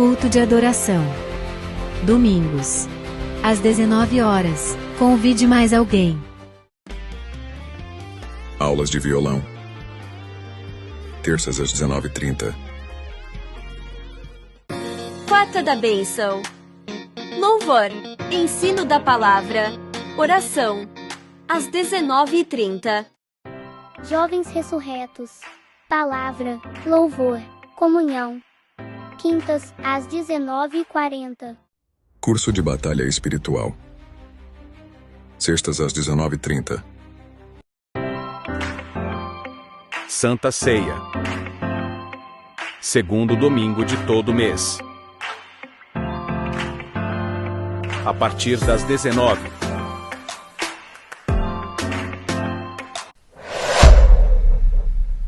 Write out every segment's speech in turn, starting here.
Culto de adoração. Domingos. Às 19 horas. Convide mais alguém. Aulas de violão. Terças às 19h30. Quarta da bênção. Louvor. Ensino da palavra. Oração. Às 19h30. Jovens ressurretos. Palavra, louvor, comunhão. Quintas, às 19h40. Curso de batalha espiritual. Sextas às 19h30. Santa Ceia. Segundo domingo de todo mês. A partir das 19h.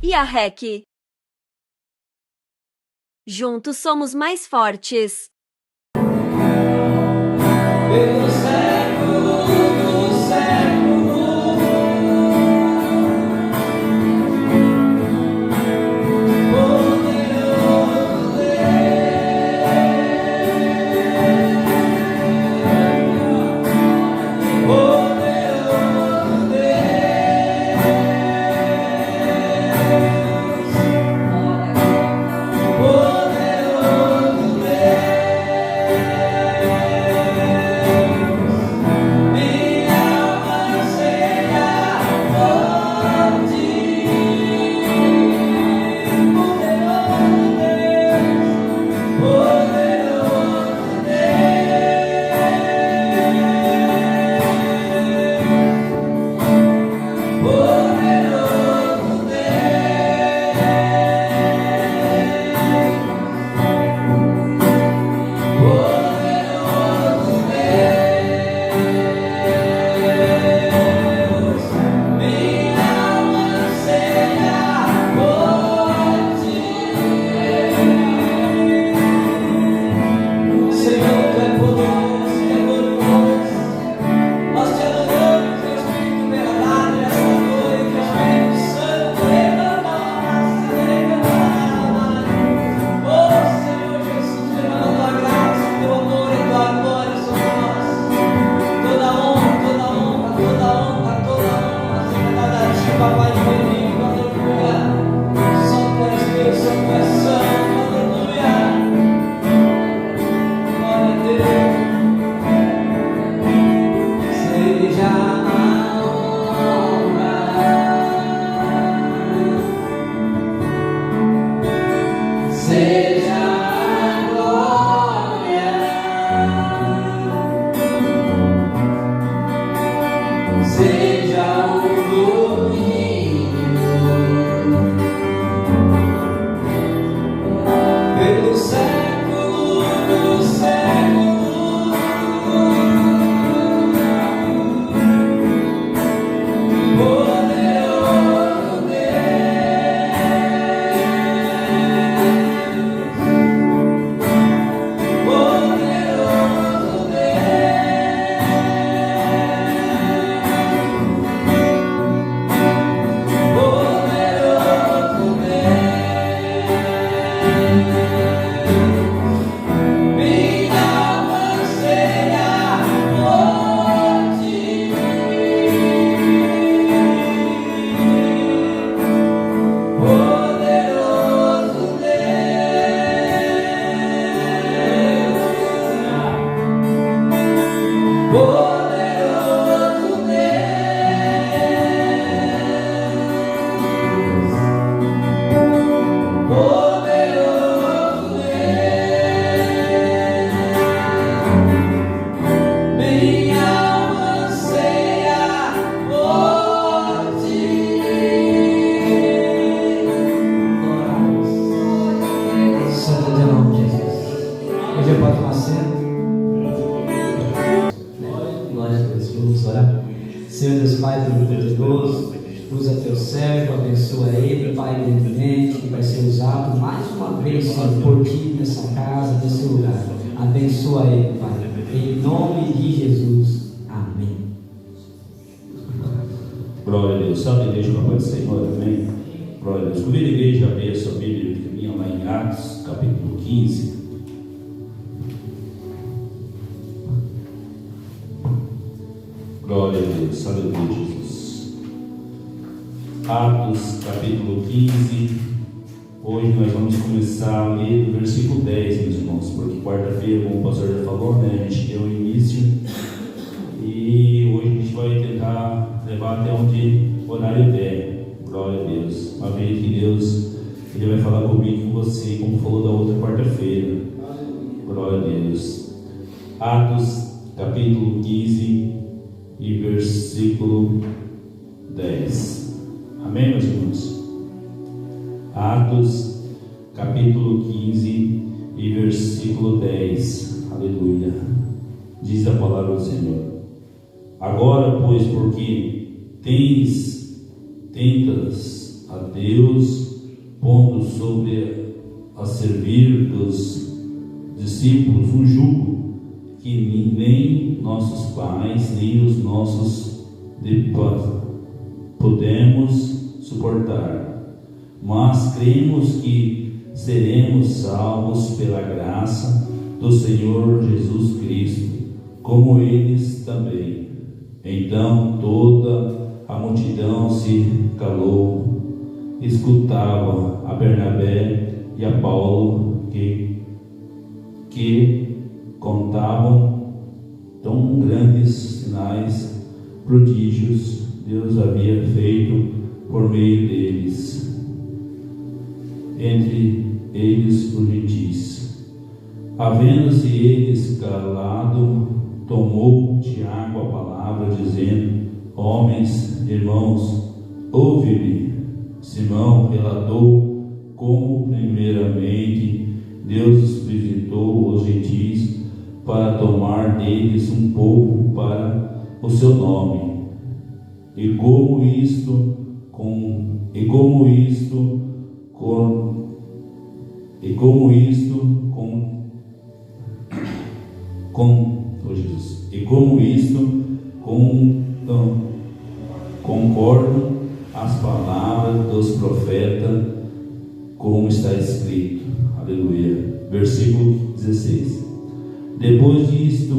E a REC? Juntos somos mais fortes. Senhor Deus Pai Todo-Poderoso, usa teu servo, abençoa ele, Pai eminente, que vai ser usado mais uma vez, Senhor, por ti nessa casa, nesse lugar. Abençoa ele, Pai, em nome de Jesus. Amém. Glória a Deus. Salve a igreja, papai do Senhor, amém. Glória a Deus. Convido a igreja a abrir a sua Bíblia, caminha lá em Atos, capítulo 15. Deus, aleluia, Jesus. Atos, capítulo 15. Hoje nós vamos começar a ler do versículo 10, meus irmãos, porque quarta-feira, como o pastor já falou, né, a gente deu o início. E hoje a gente vai tentar levar até onde o horário der. Glória a Deus. Amém, que Deus Ele vai falar comigo e com você, como falou da outra quarta-feira. Glória a Deus. Atos, capítulo 15 e versículo 10. Amém, meus irmãos? Atos, capítulo 15 e versículo 10. Aleluia. Diz a palavra do Senhor. Agora, pois, porque tentas a Deus, pondo sobre a servir dos discípulos um jugo que nem nossos pais, nem os nossos podemos suportar. Mas cremos que seremos salvos pela graça do Senhor Jesus Cristo, como eles também. Então toda a multidão se calou, escutava a Bernabé e a Paulo que contavam tão grandes sinais, prodígios Deus havia feito por meio deles, entre eles os gentis. Havendo-se eles calado, tomou Tiago a palavra, dizendo: Homens, irmãos, ouve-me. Simão relatou como primeiramente Deus visitou os gentis para tomar deles um povo para o seu nome, e como isto concordam as palavras dos profetas, como está escrito. Aleluia. Versículo 16. Depois disto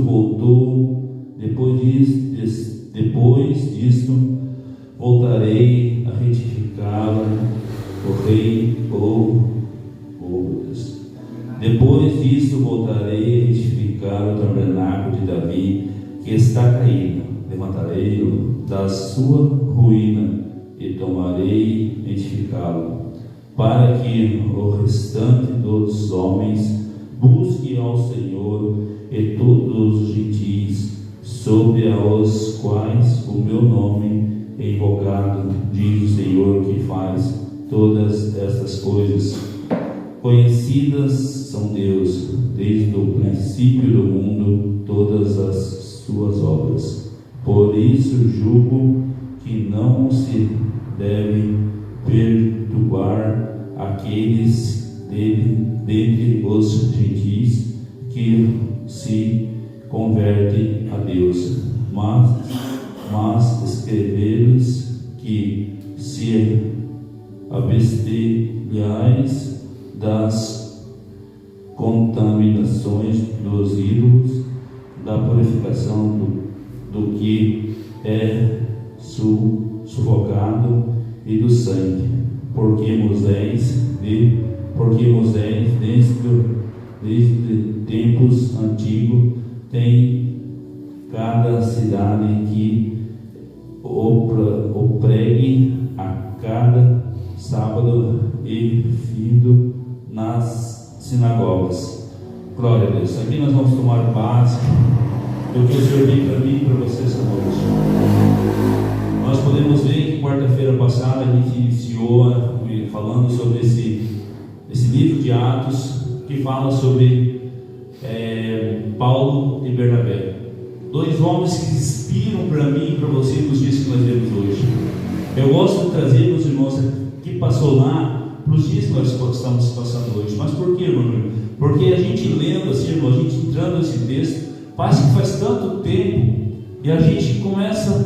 voltarei a retificá-la, o rei, Depois disto voltarei a retificar o tabernáculo de Davi, que está caído. Levantarei-o da sua ruína e tomarei edificá-lo, para que o restante dos homens busque ao Senhor e todos os gentis, sobre os quais o meu nome é invocado, diz o Senhor, que faz todas estas coisas. Conhecidas são Deus, desde o princípio do mundo, todas as suas obras. Por isso julgo que não se deve perturbar aqueles dentre os gentis que se convertem a Deus, mas escrever-lhes que se abstenhais das contaminações dos ídolos, da purificação do que é sufocado e do sangue, porque Moisés desde tempos antigos tem cada cidade que o pregue a cada sábado e findo nas sinagogas. Glória a Deus. Aqui nós vamos tomar base do que o Senhor deu para mim e para vocês essa noite. Nós podemos ver que quarta-feira passada a gente iniciou falando sobre esse livro de Atos, que fala sobre Paulo e Bernabé, dois homens que inspiram para mim e para você nos dias que nós vemos hoje. Eu gosto de trazer, meus irmãos, que passou lá para os dias que nós estamos passando hoje. Mas por quê, irmão? Porque a gente lendo assim, irmão, a gente entrando nesse texto, parece que faz tanto tempo e a gente começa a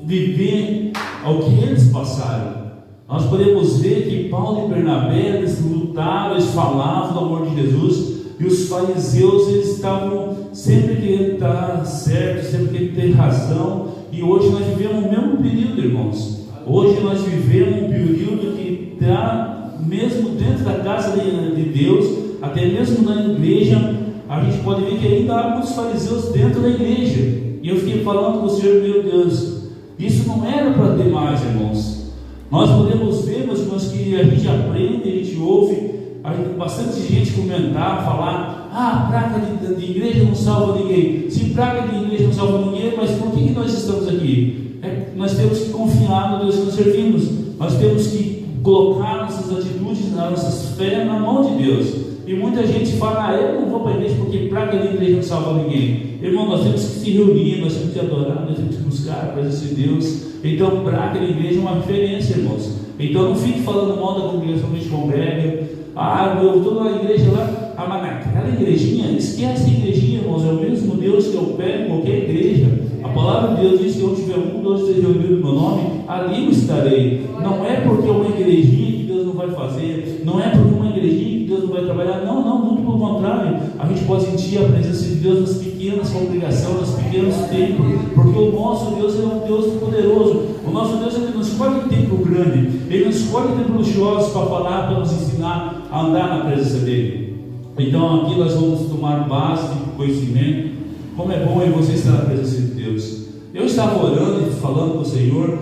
viver ao que eles passaram. Nós podemos ver que Paulo e Bernabé, eles lutaram, eles falavam do amor de Jesus, e os fariseus, eles estavam sempre querendo estar certo, sempre querendo ter razão, E hoje nós vivemos o mesmo período, irmãos. Hoje nós vivemos um período que está, mesmo dentro da casa de Deus, até mesmo na igreja, a gente pode ver que ainda há muitos fariseus dentro da igreja. E eu fiquei falando com o Senhor, meu Deus, isso não era para ter mais, irmãos. Nós podemos ver, meus irmãos, que a gente aprende, a gente ouve bastante gente comentar, falar: ah, praga de igreja não salva ninguém. Se praga de igreja não salva ninguém, mas por que nós estamos aqui? Nós temos que confiar no Deus que nós servimos. Nós temos que colocar nossas atitudes, nossas fé na mão de Deus. E muita gente fala: ah, eu não vou para a igreja porque praga de igreja não salva ninguém. Irmão, nós temos que se reunir, nós temos que adorar, nós temos que buscar a presença de Deus. Então, praga de igreja é uma referência, irmãos. Então, não fique falando mal da congregação que a gente congrega. Ah, eu estou na igreja lá, mas naquela igrejinha, esquece a igrejinha, irmãos. É o mesmo Deus que eu pego em qualquer igreja. A palavra de Deus diz que onde tiver 1, 2, 3 reunidos no meu nome, ali eu estarei. Não é porque é uma igrejinha que Deus não vai fazer, não é porque é uma igrejinha que Deus não vai trabalhar. Não, muito pelo contrário. A gente pode sentir a presença de Deus nas pequenas congregações, nos pequenos templos, porque o nosso Deus é um Deus poderoso. O nosso Deus, ele não escolhe templo grande, ele não escolhe templo luxuoso para falar, para nos ensinar a andar na presença dele. Então aqui nós vamos tomar base de conhecimento. Como é bom você estar na presença de Deus. Eu estava orando e falando com o Senhor,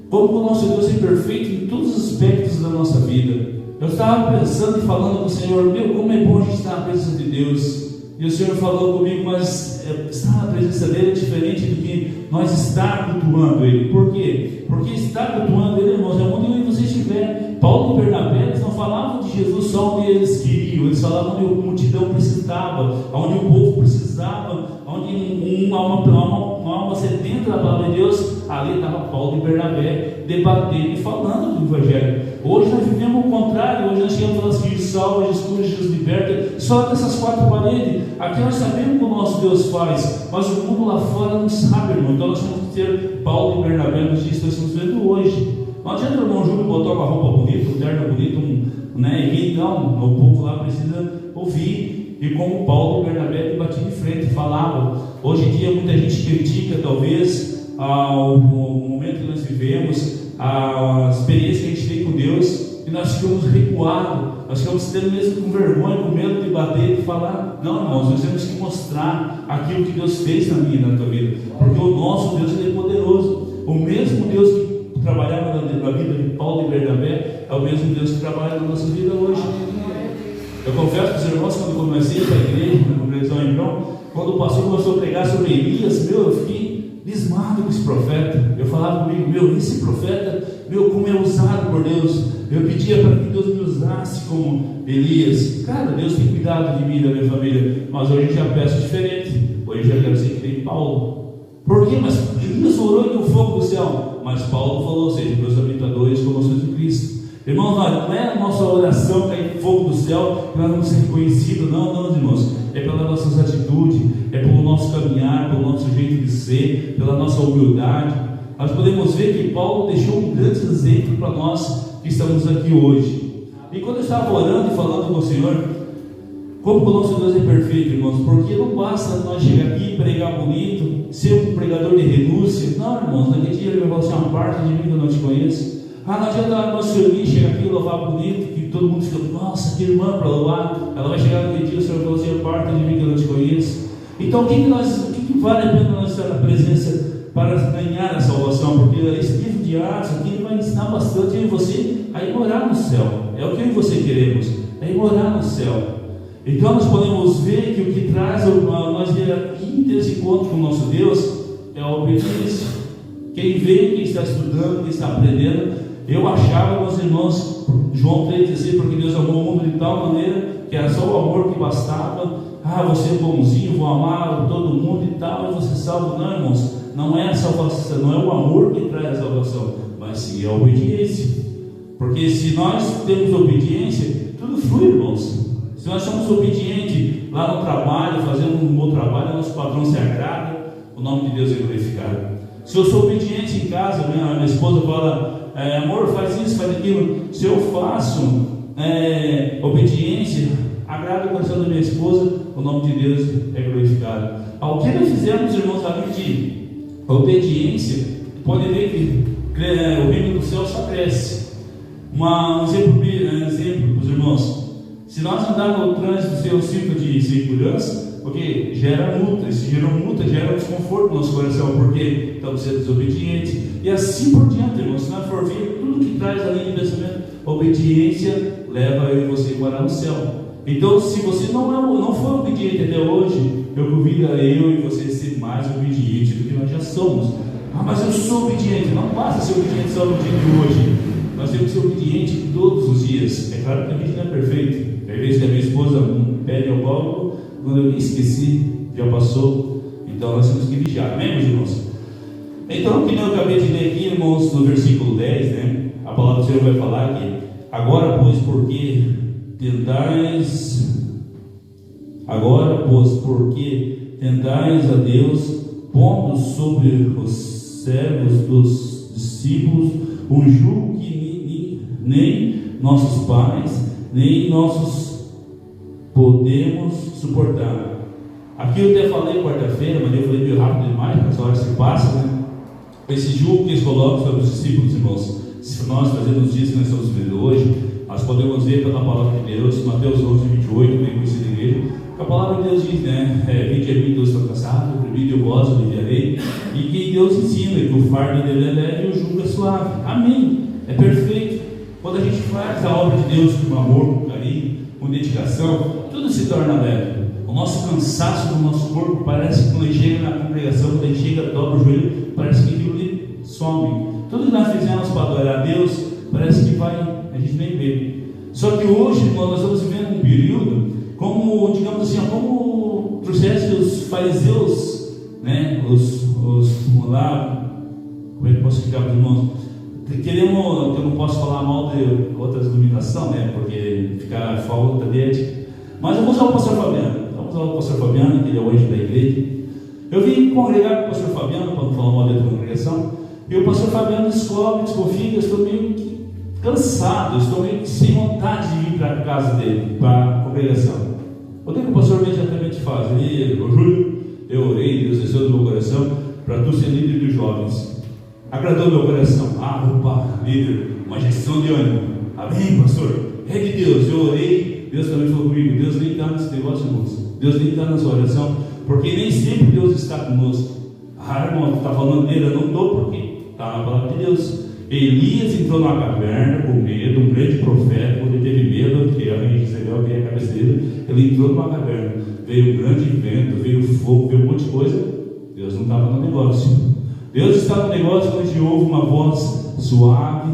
como o nosso Deus é perfeito em todos os aspectos da nossa vida. Eu estava pensando e falando com o Senhor: meu, como é bom a gente estar na presença de Deus. E o Senhor falou comigo: mas estar na presença dele é diferente do que nós estar cultuando ele. Por quê? Porque estar cultuando ele, irmãos, é onde você estiver. Paulo e Bernabé, eles não falavam de Jesus só onde eles queriam, eles falavam onde a multidão precisava, onde o povo precisava, onde uma alma sedenta da palavra de Deus. Ali estava Paulo e Bernabé debatendo e falando do Evangelho. Hoje nós vivemos o contrário. Hoje nós temos falas que Jesus salva, Jesus cura, Jesus liberta, só dessas 4 paredes. Aqui nós sabemos o que o nosso Deus faz, mas o mundo lá fora não sabe, irmão. Então nós temos que ter Paulo e Bernabé nos dias que nós estamos vendo hoje. Não adianta o irmão Júlio botar uma roupa bonita, um terno bonito, e não, o povo lá precisa ouvir. E como Paulo e Bernabé batiam de frente, falavam. Hoje em dia muita gente critica talvez o momento que nós vivemos, a experiência que a gente tem com Deus, e nós ficamos recuados, nós ficamos tendo mesmo com vergonha, com medo de bater, de falar. Não, irmãos, nós temos que mostrar aquilo que Deus fez na minha e na tua vida, porque o nosso Deus, ele é poderoso. O mesmo Deus que trabalhava na vida de Paulo e Bernabé é o mesmo Deus que trabalha na nossa vida hoje. Eu confesso para os irmãos, quando comecei para a igreja, na congregação em João, quando o pastor começou a pregar sobre Elias, eu fiquei lismado com esse profeta. Eu falava comigo: esse profeta, como é usado por Deus. Eu pedia para que Deus me usasse como Elias. Cara, Deus tem cuidado de mim e da minha família, mas hoje eu já peço diferente. Hoje eu já quero ser que nem Paulo. Por quê? Mas Elias orou e deu fogo do céu, mas Paulo falou: seja meus habitadores como os de Cristo. Irmãos, não é a nossa oração cair fogo do céu que nós vamos ser reconhecidos, não, irmãos. É pelas nossas atitudes, é pelo nosso caminhar, pelo nosso jeito de ser, pela nossa humildade. Nós podemos ver que Paulo deixou um grande exemplo para nós que estamos aqui hoje. E quando eu estava orando e falando com o Senhor, como o nosso Deus é perfeito, irmãos, porque não basta nós chegar aqui, pregar bonito, ser um pregador de renúncia. Não, irmãos, naquele dia ele vai falar assim: uma parte de mim que eu não te conheço. Não adianta nós servir, chegar aqui e louvar bonito, que todo mundo fica: nossa, que irmã para louvar. Ela vai chegar naquele dia, o Senhor vai falar assim: a parte de mim que eu não te conheço. Então o que vale a pena nós estar na presença para ganhar a salvação? Porque esse livro de Atos aqui vai ensinar bastante eu e você a ir morar no céu. É o que eu e você queremos, é ir morar no céu. Então nós podemos ver que o que traz nós ver aqui ter esse encontro com o nosso Deus é a obediência. Quem vê, quem está estudando, quem está aprendendo. Eu achava, meus irmãos, João 3,16, porque Deus amou o mundo de tal maneira que era só o amor que bastava. Você é bonzinho, vou amar todo mundo e tal, e você salva. Não, irmãos, não é a salvação, não é o amor que traz a salvação, mas sim a obediência. Porque se nós temos obediência, tudo flui, irmãos. Se nós somos obedientes lá no trabalho, fazendo um bom trabalho, nosso patrão se agrada, o nome de Deus é glorificado. Se eu sou obediente em casa, minha esposa fala: amor, faz isso, faz aquilo. Se eu faço obediência, agrada o coração da minha esposa, o nome de Deus é glorificado. Ao que nós fizemos, irmãos, além de A obediência, pode ver que o reino do céu só cresce. Um exemplo para os irmãos: se nós andarmos no trânsito sem o cinto de segurança, porque gera multa, se gerou multa, gera um desconforto no nosso coração, porque estamos sendo desobedientes, e assim por diante, irmãos. Se nós for ver tudo que traz a linha de pensamento, a obediência leva eu e você a morar no céu. Então, se você não foi obediente até hoje, eu convido a eu e você a ser mais obediente do que nós já somos. Mas eu sou obediente. Não basta ser obediente só no dia de hoje. Nós temos que ser obediente todos os dias. É claro que a gente não é perfeito. Às vezes a minha esposa pede ao Paulo, quando eu esqueci, já passou. Então nós temos que vigiar. Amém, meus irmãos? Então, que eu acabei de ler aqui, irmãos, no versículo 10, né? A palavra do Senhor vai falar que agora, pois, porque tentais a Deus, pondo sobre os servos dos discípulos um jugo que nem nossos pais, nem nossos podemos suportar. Aqui eu até falei quarta-feira, mas eu falei meio rápido demais, porque essa hora se passa, né? Esse jugo que eles colocam sobre os discípulos, irmãos, se nós fazemos os dias que nós estamos vivendo hoje, nós podemos ver pela palavra de Deus, Mateus 11, 28, bem conhecido em igreja, que a palavra de Deus diz, né? Vinde a mim, Deus está cansado, oprimido e eu vos aliviarei, e que Deus ensina que o fardo dele é leve e o jugo é suave. Amém. É perfeito. Quando a gente faz a obra de Deus com amor, com carinho, com dedicação, tudo se torna leve. O nosso cansaço do nosso corpo parece que quando ele chega na congregação, quando ele chega, dobra o joelho, parece que aquilo ali some. Tudo que nós fizemos para adorar a Deus, parece que a gente nem vê. Só que hoje, nós estamos vivendo um período, como, digamos assim, como trouxesse os fariseus, né? Vamos lá, como é que eu posso explicar para os irmãos? Eu não posso falar mal de outras denominações, né? Porque fica falta de ética. Mas eu vou usar o pastor Fabiano. Vamos usar o pastor Fabiano, que ele é o anjo da igreja. Eu vim congregar com o pastor Fabiano, para não falar mal de outra congregação, e o pastor Fabiano desconfia que eu estou meio que cansado, estou meio que sem vontade de vir para a casa dele, para a congregação. O que o pastor imediatamente faz? Ele, Júlio, eu orei, Deus desceu do meu coração para tu ser líder dos jovens. Agradou meu coração. Opa, líder, uma gestão de ânimo. Amém, pastor? É de Deus, eu orei, Deus também falou comigo. Deus nem está nesse negócio, irmãos. Deus nem está na sua oração, porque nem sempre Deus está conosco. Irmão, tu está falando dele, eu não estou, porque está na palavra de Deus. Elias entrou numa caverna com medo, um grande profeta, quando ele teve medo, porque a rainha de Israel veio a cabeça dele, ele entrou numa caverna, veio um grande vento, veio fogo, veio um monte de coisa. Deus não estava no negócio. Deus está no negócio quando a gente ouve uma voz suave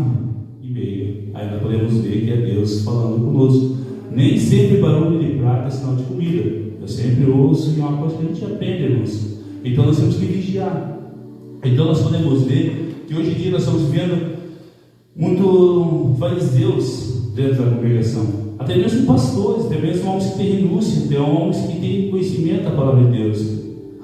e meiga. Aí nós podemos ver que é Deus falando conosco. Nem sempre barulho de prata é sinal de comida. Eu sempre ouço e é uma coisa que a gente aprende, irmãos. Então nós temos que vigiar. Então nós podemos ver que hoje em dia nós estamos vendo muito fariseus dentro da congregação, até mesmo pastores, até mesmo homens que têm renúncia, até homens que têm conhecimento da palavra de Deus.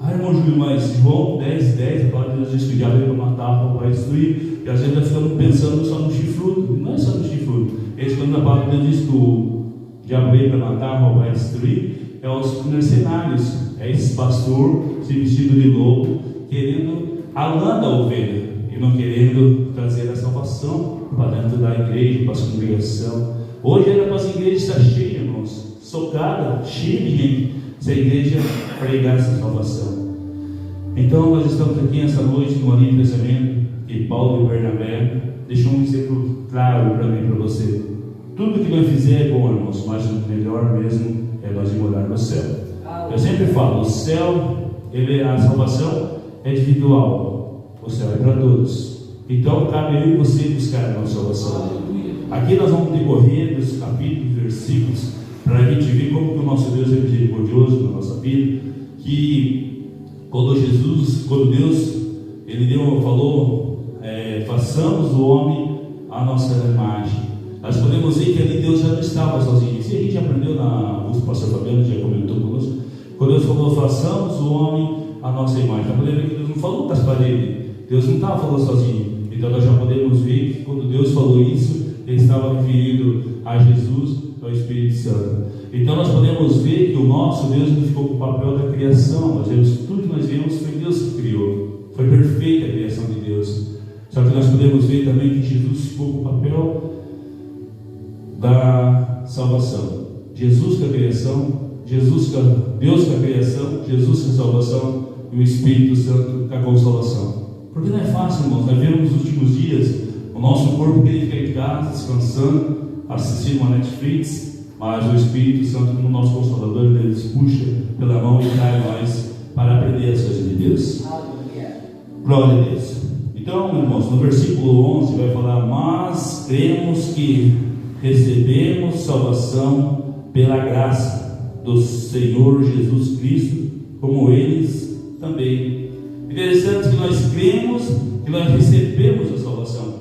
Irmão Júlio, mas João 10, a palavra de Deus diz que o diabo veio para matar, para destruir, e às vezes nós ficamos pensando só no chifrudo. Não é só no chifrudo. Quando a palavra de Deus diz que o diabo veio para matar, para destruir, é os mercenários, é esse pastor se vestido de lobo, querendo a lã da ovelha e não querendo trazer a salvação para dentro da igreja, para a congregação. Hoje era para as igrejas estar cheias, irmãos, socada, cheia de gente, se a igreja pregar essa salvação. Então nós estamos aqui essa noite no Alinho de Pensamento, que Paulo e Bernabé deixou um exemplo claro para mim e para você. Tudo que nós fizer é bom, irmãos, mas o melhor mesmo é nós ir morar no céu. Eu sempre falo, o céu, a salvação é individual, o céu é para todos. Então cabe eu e você buscar a nossa salvação. Aqui nós vamos decorrer dos capítulos, versículos, para a gente ver como que o nosso Deus é misericordioso na nossa vida, que quando Deus ele falou, façamos o homem a nossa imagem. Nós podemos ver que ali Deus já não estava sozinho. Se a gente aprendeu o pastor Fabiano já comentou conosco, quando Deus falou, façamos o homem a nossa imagem. Nós podemos ver que Deus não falou das paredes, Deus não estava falando sozinho. Então nós já podemos ver que quando Deus falou isso, Ele estava referindo a Jesus, ao Espírito Santo. Então nós podemos ver que o nosso Deus não ficou com o papel da criação. Nós vemos, tudo que nós vemos foi Deus que criou, foi perfeito. Só que nós podemos ver também que Jesus ficou com o papel da salvação. Jesus com a criação, Deus com a criação, Jesus com a salvação e o Espírito Santo com a consolação. Porque não é fácil, irmãos. Nós vemos nos últimos dias o nosso corpo querer ficar em casa, descansando, assistindo uma Netflix, mas o Espírito Santo, como nosso Consolador, ele nos puxa pela mão e traz nós para aprender as coisas de Deus. Glória a Deus. Então, irmãos, no versículo 11 vai falar: mas cremos que recebemos salvação pela graça do Senhor Jesus Cristo, como eles também. Interessante que nós cremos que nós recebemos a salvação.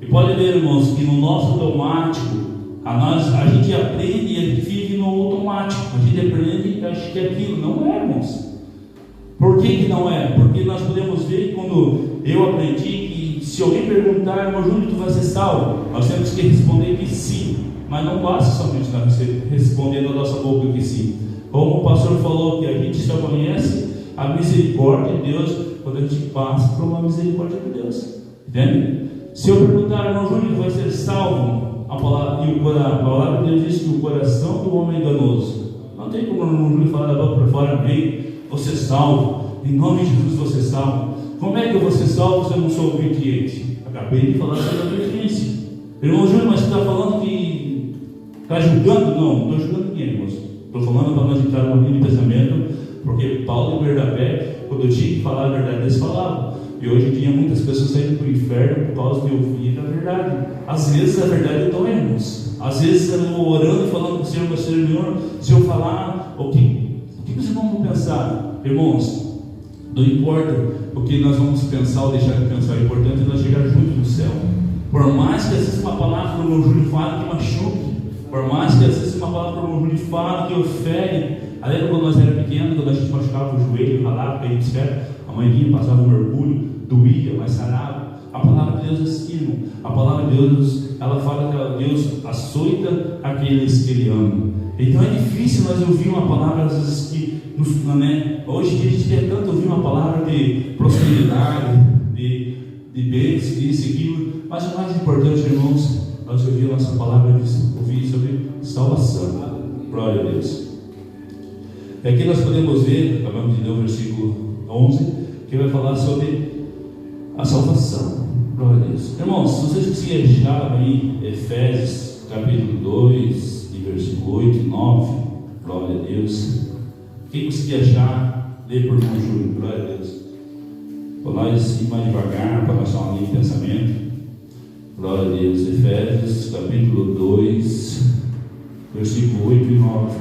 E pode ver, irmãos, que no nosso automático, a gente aprende e a gente vive no automático. A gente aprende e acha que aquilo não é, irmãos. Por que não é? Porque nós podemos ver, quando eu aprendi, que se alguém perguntar: irmão Júnior, tu vai ser salvo? Nós temos que responder que sim. Mas não basta somente nós responder da nossa boca que sim. Como o pastor falou, que a gente só conhece a misericórdia de Deus quando a gente passa por uma misericórdia de Deus. Entende? Se eu perguntar: irmão Júnior, vai ser salvo? A palavra de Deus diz que o coração do homem é enganoso. Não tem como o irmão Júnior falar da boca para fora: bem, você salvo, em nome de Jesus você salvo. Como é que eu vou ser salvo se eu não sou obediente? Acabei de falar sobre a obediência. Irmão Júnior, mas você está falando que está julgando? Não estou julgando ninguém, irmãos. Estou falando para nós entrar no livre de pensamento, porque Paulo e Bernabé, quando eu tinha que falar a verdade, eles falavam. E hoje em dia muitas pessoas saem para o inferno por causa de ouvir a verdade. Às vezes a verdade dói, irmãos. Às vezes eu estou orando e falando com o Senhor: Senhor, se eu falar, o que vocês vão pensar? Irmãos, não importa o que nós vamos pensar ou deixar de pensar, o importante é nós chegar juntos no céu. Por mais que às vezes uma palavra do meu Júlio fale que machuque, por mais que às vezes uma palavra do meu Júlio fale que ofere. Lembra quando nós éramos pequenos, quando a gente machucava o joelho, ralava, caía de pé, a mãe vinha, passava um mergulho, doía, mas sarava. A palavra de Deus é assim, irmão. A palavra de Deus, ela fala que Deus açoita aqueles que Ele ama. Então é difícil nós ouvir uma palavra, às vezes, que hoje em dia a gente quer tanto ouvir uma palavra de prosperidade, de bens, isso e aquilo, mas o mais importante, irmãos, nós ouvimos a nossa palavra de ouvir sobre salvação. Glória a Deus. E aqui nós podemos ver, acabamos de ler o versículo 11, que vai falar sobre a salvação. Glória a Deus. Irmãos, se vocês conseguirem achar aí Efésios capítulo 2, versículo 8 e 9, glória a Deus. Quem conseguir achar, lê por irmão Júlio, glória a Deus. Para nós ir mais devagar, para nós falar de pensamento. Glória a Deus. Efésios capítulo 2, versículo 8 e 9.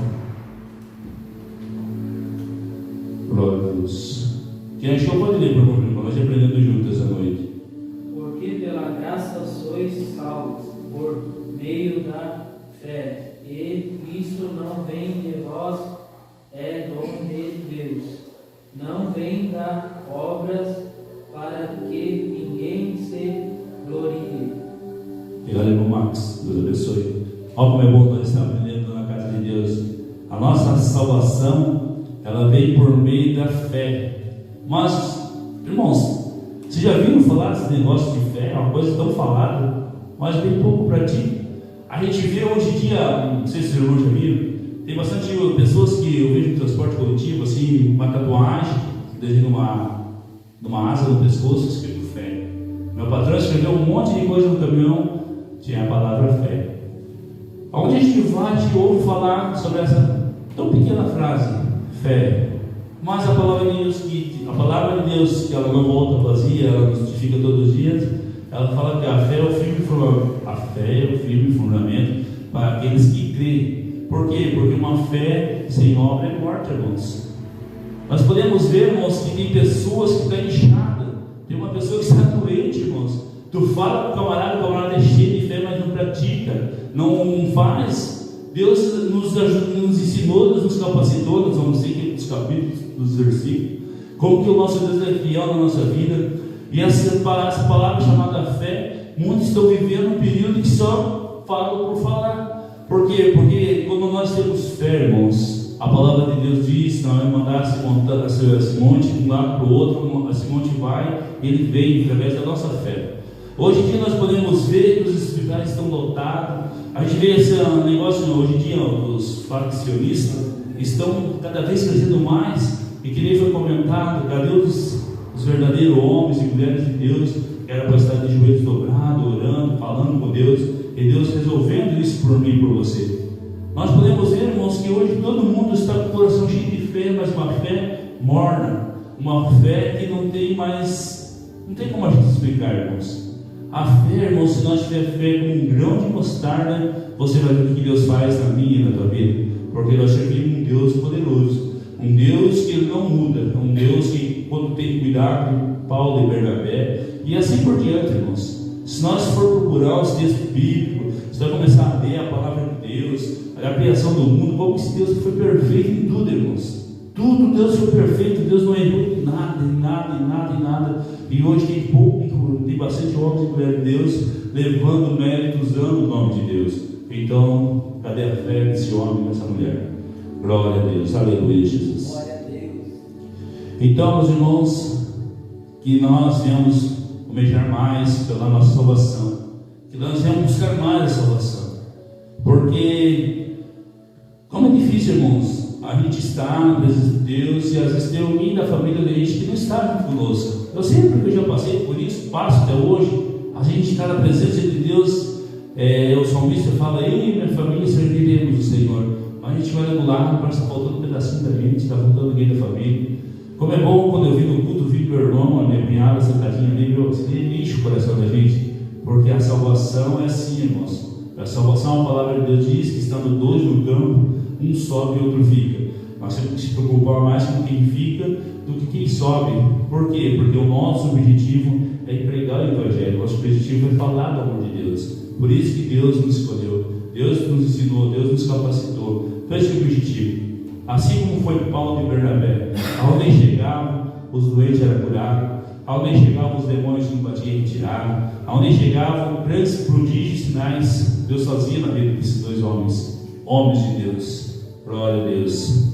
Glória a Deus. Quem achou pode ler por irmão Júlio, para nós ir aprendendo juntos essa noite. Porque pela graça sois salvos, por meio da fé. E isso não vem de vós, é dom de Deus. Não vem das obras, para que ninguém se glorie. Obrigado, irmão Max. Deus abençoe. Olha como é bom nós estar aprendendo na casa de Deus. A nossa salvação, ela vem por meio da fé. Mas, irmãos, vocês já viram falar desse negócio de fé? É uma coisa tão falada, mas bem pouco prática. A gente vê hoje em dia, não sei se os irmãos já viram, tem bastante pessoas que eu vejo no transporte coletivo, assim, uma tatuagem, desenho numa asa no pescoço, escrito fé. Meu patrão escreveu um monte de coisa no caminhão, tinha a palavra fé. Onde a gente vai, a gente ouve falar sobre essa tão pequena frase, fé. Mas a palavra de Deus, que ela não volta vazia, ela nos notifica todos os dias, ela fala que a fé é o firme fundamento para aqueles que creem. Por quê? Porque uma fé sem obra é morta, irmãos. Nós podemos ver, irmãos, que tem pessoas que estão inchadas. Tem uma pessoa que está doente, irmãos. Tu fala com o camarada é cheio de fé, mas não pratica, não faz. Deus nos ensinou, Deus nos capacitou, nós vamos ver aqui nos capítulos, nos versículos, como que o nosso Deus é fiel na nossa vida. E essa palavra chamada fé, muitos estão vivendo um período que só falam por falar. Por quê? Porque quando nós temos fé, irmãos, a palavra de Deus diz: não é mandar esse monte de um lado para o outro, esse monte vai, ele vem através da nossa fé. Hoje em dia nós podemos ver que os hospitais estão lotados. A gente vê esse negócio, hoje em dia os faccionistas estão cada vez crescendo mais. E que nem foi comentado, cadê os verdadeiros homens e mulheres de Deus, que era para estar de joelhos dobrados, orando, falando com Deus, e Deus resolvendo isso por mim e por você. Nós podemos ver, irmãos, que hoje todo mundo está com o coração cheio de fé, mas uma fé morna, uma fé que não tem como a gente explicar, irmãos. A fé, irmãos, se nós tiver fé com um grão de mostarda, você vai ver o que Deus faz na minha e na tua vida, porque nós servimos um Deus poderoso, um Deus que Ele não muda, um Deus que, quando tem que cuidar com Paulo e Bernabé, e assim por diante, irmãos. Se nós for procurar os textos bíblicos, se nós começar a ler a palavra de Deus, a criação do mundo, como esse Deus foi perfeito em tudo, irmãos. Tudo Deus foi perfeito, Deus não errou em nada. E hoje tem bastante homens e mulheres de Deus levando mérito, usando o nome de Deus. Então, cadê a fé desse homem e dessa mulher? Glória a Deus, aleluia, Jesus. Glória a Deus. Então, meus irmãos, que nós venhamos almejar mais pela nossa salvação, que nós venhamos buscar mais a salvação, porque como é difícil, irmãos, a gente está na presença de Deus e às vezes tem alguém da família da gente que não está junto conosco. Eu sempre que eu já passei por isso, passo até hoje, a gente está na presença de Deus. O salmista fala: eu e minha família serviremos o Senhor. Mas a gente vai do lado, parece que está faltando um pedacinho da gente, está faltando alguém da família. Como é bom quando eu vi no culto, vi meu irmão, a minha cunhada sentadinha ali, você enche o coração da gente, porque a salvação é assim, irmãos. A salvação, a palavra de Deus diz que estando dois no campo, um sobe e outro fica. Nós temos que se preocupar mais com quem fica do que quem sobe. Por quê? Porque o nosso objetivo é pregar o Evangelho, nosso objetivo é falar do amor de Deus. Por isso que Deus nos escolheu, Deus nos ensinou, Deus nos capacitou. Então esse é o objetivo. Assim como foi Paulo e Bernabé, aonde chegavam, os doentes eram curados, aonde chegavam, os demônios que batiam e retiravam, aonde chegavam, grandes prodígios e sinais Deus fazia na vida desses dois homens de Deus. Glória a Deus.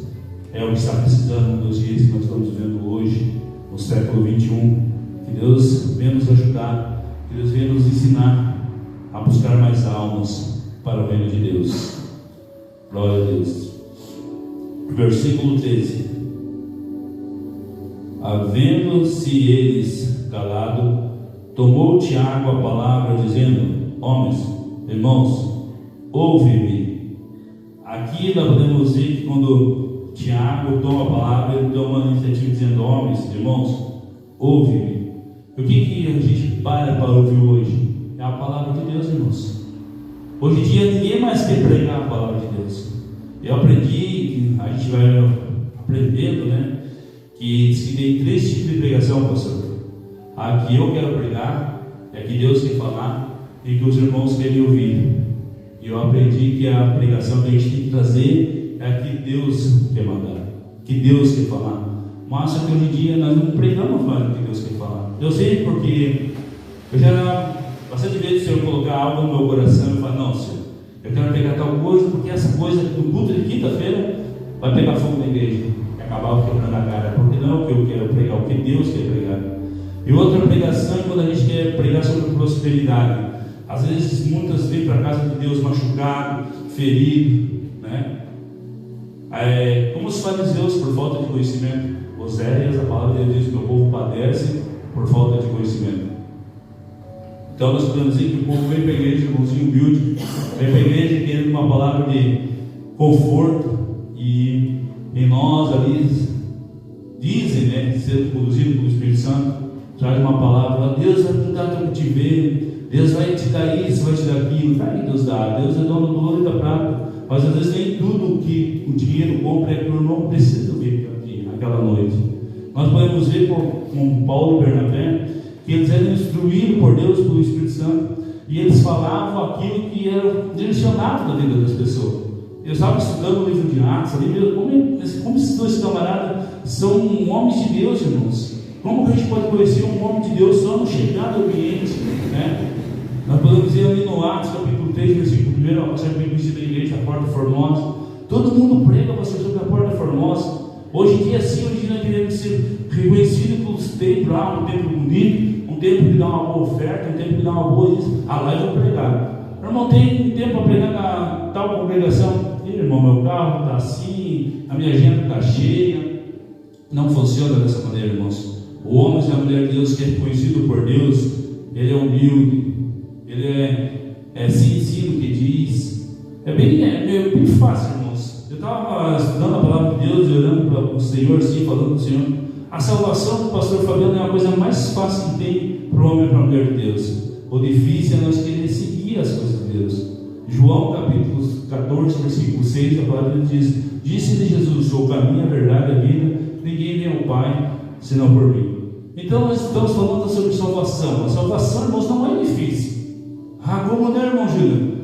É o que está precisando nos dias que nós estamos vivendo hoje, no século 21. Que Deus venha nos ajudar, que Deus venha nos ensinar a buscar mais almas para o reino de Deus. Glória a Deus. Versículo 13. Havendo-se eles calado, tomou Tiago a palavra, dizendo: homens, irmãos, ouve-me. Aqui nós podemos ver que quando Tiago toma a palavra, ele toma a iniciativa dizendo: homens, irmãos, ouve-me. O que a gente para ouvir hoje? É a palavra de Deus, irmãos. Hoje em dia ninguém mais quer pregar a palavra de Deus. Eu aprendi, a gente vai aprendendo, né? Que tem 3 tipos de pregação, pastor. A que eu quero pregar, é que Deus quer falar e que os irmãos querem ouvir. E eu aprendi que a pregação que a gente tem que trazer é a que Deus quer mandar, que Deus quer falar. Mas só que hoje em dia nós não pregamos mais o que Deus quer falar. Eu sei porque eu já bastante vezes, se eu colocar algo no meu coração, eu falo: não, Senhor, eu quero pegar tal coisa, porque essa coisa do culto de quinta-feira vai pegar fogo na igreja e acabar quebrando a cara, porque não é o que eu quero pregar, o que Deus quer pregar. E outra pregação é quando a gente quer pregar sobre prosperidade. Às vezes muitas vêm para a casa de Deus machucado, ferido, né? Como os fariseus, por falta de conhecimento. Oséias, a palavra de Deus diz que o povo padece por falta de conhecimento. Então nós podemos dizer que o povo vem para a igreja, irmãozinho humilde, vem para a igreja querendo uma palavra de conforto, e em nós ali dizem, né, sendo conduzido pelo Espírito Santo, traz uma palavra: Deus vai te dar o que te ver, Deus vai te dar isso, vai te dar aquilo. Tá aí, Deus dá, Deus é dono do ouro e da prata, mas às vezes nem tudo que o dinheiro compra é que o irmão precisa ver aquela noite. Nós podemos ver com Paulo e Bernabé que eles eram instruídos por Deus, pelo Espírito Santo, e eles falavam aquilo que era direcionado na vida das pessoas. Eu estava estudando o livro de Atos ali, como esses dois camaradas são homens de Deus, irmãos. Como que a gente pode conhecer um homem de Deus só no chegar do ambiente, né? Nós podemos dizer ali no Atos capítulo 3, versículo 1, a passagem bem conhecida da igreja, a Porta Formosa. Todo mundo prega para ser sobre a Porta Formosa. Hoje em dia, sim, hoje nós queremos ser reconhecidos pelos templos, no templo bonito, um tempo de dar uma boa oferta, um tempo de dar uma boa isso. Lá eu vou pregar. Meu irmão, tem tempo para pregar na tal congregação? Ih, irmão, meu carro está assim, a minha agenda está cheia. Não funciona dessa maneira, irmãos. O homem e a mulher de Deus que é conhecido por Deus, ele é humilde, ele é sim no que diz. É bem fácil, irmãos. Eu estava estudando a palavra de Deus e orando para o Senhor, assim, falando com o Senhor. A salvação do pastor Fabiano é a coisa mais fácil que tem para o homem e para a mulher de Deus. O difícil é nós querer seguir as coisas de Deus. João capítulo 14, versículo 6, a palavra diz: disse-lhe Jesus, sou o caminho, a verdade e a vida, ninguém vem ao Pai senão por mim. Então nós estamos falando sobre salvação. A salvação, irmãos, não é difícil. Como não é, irmão Júlio?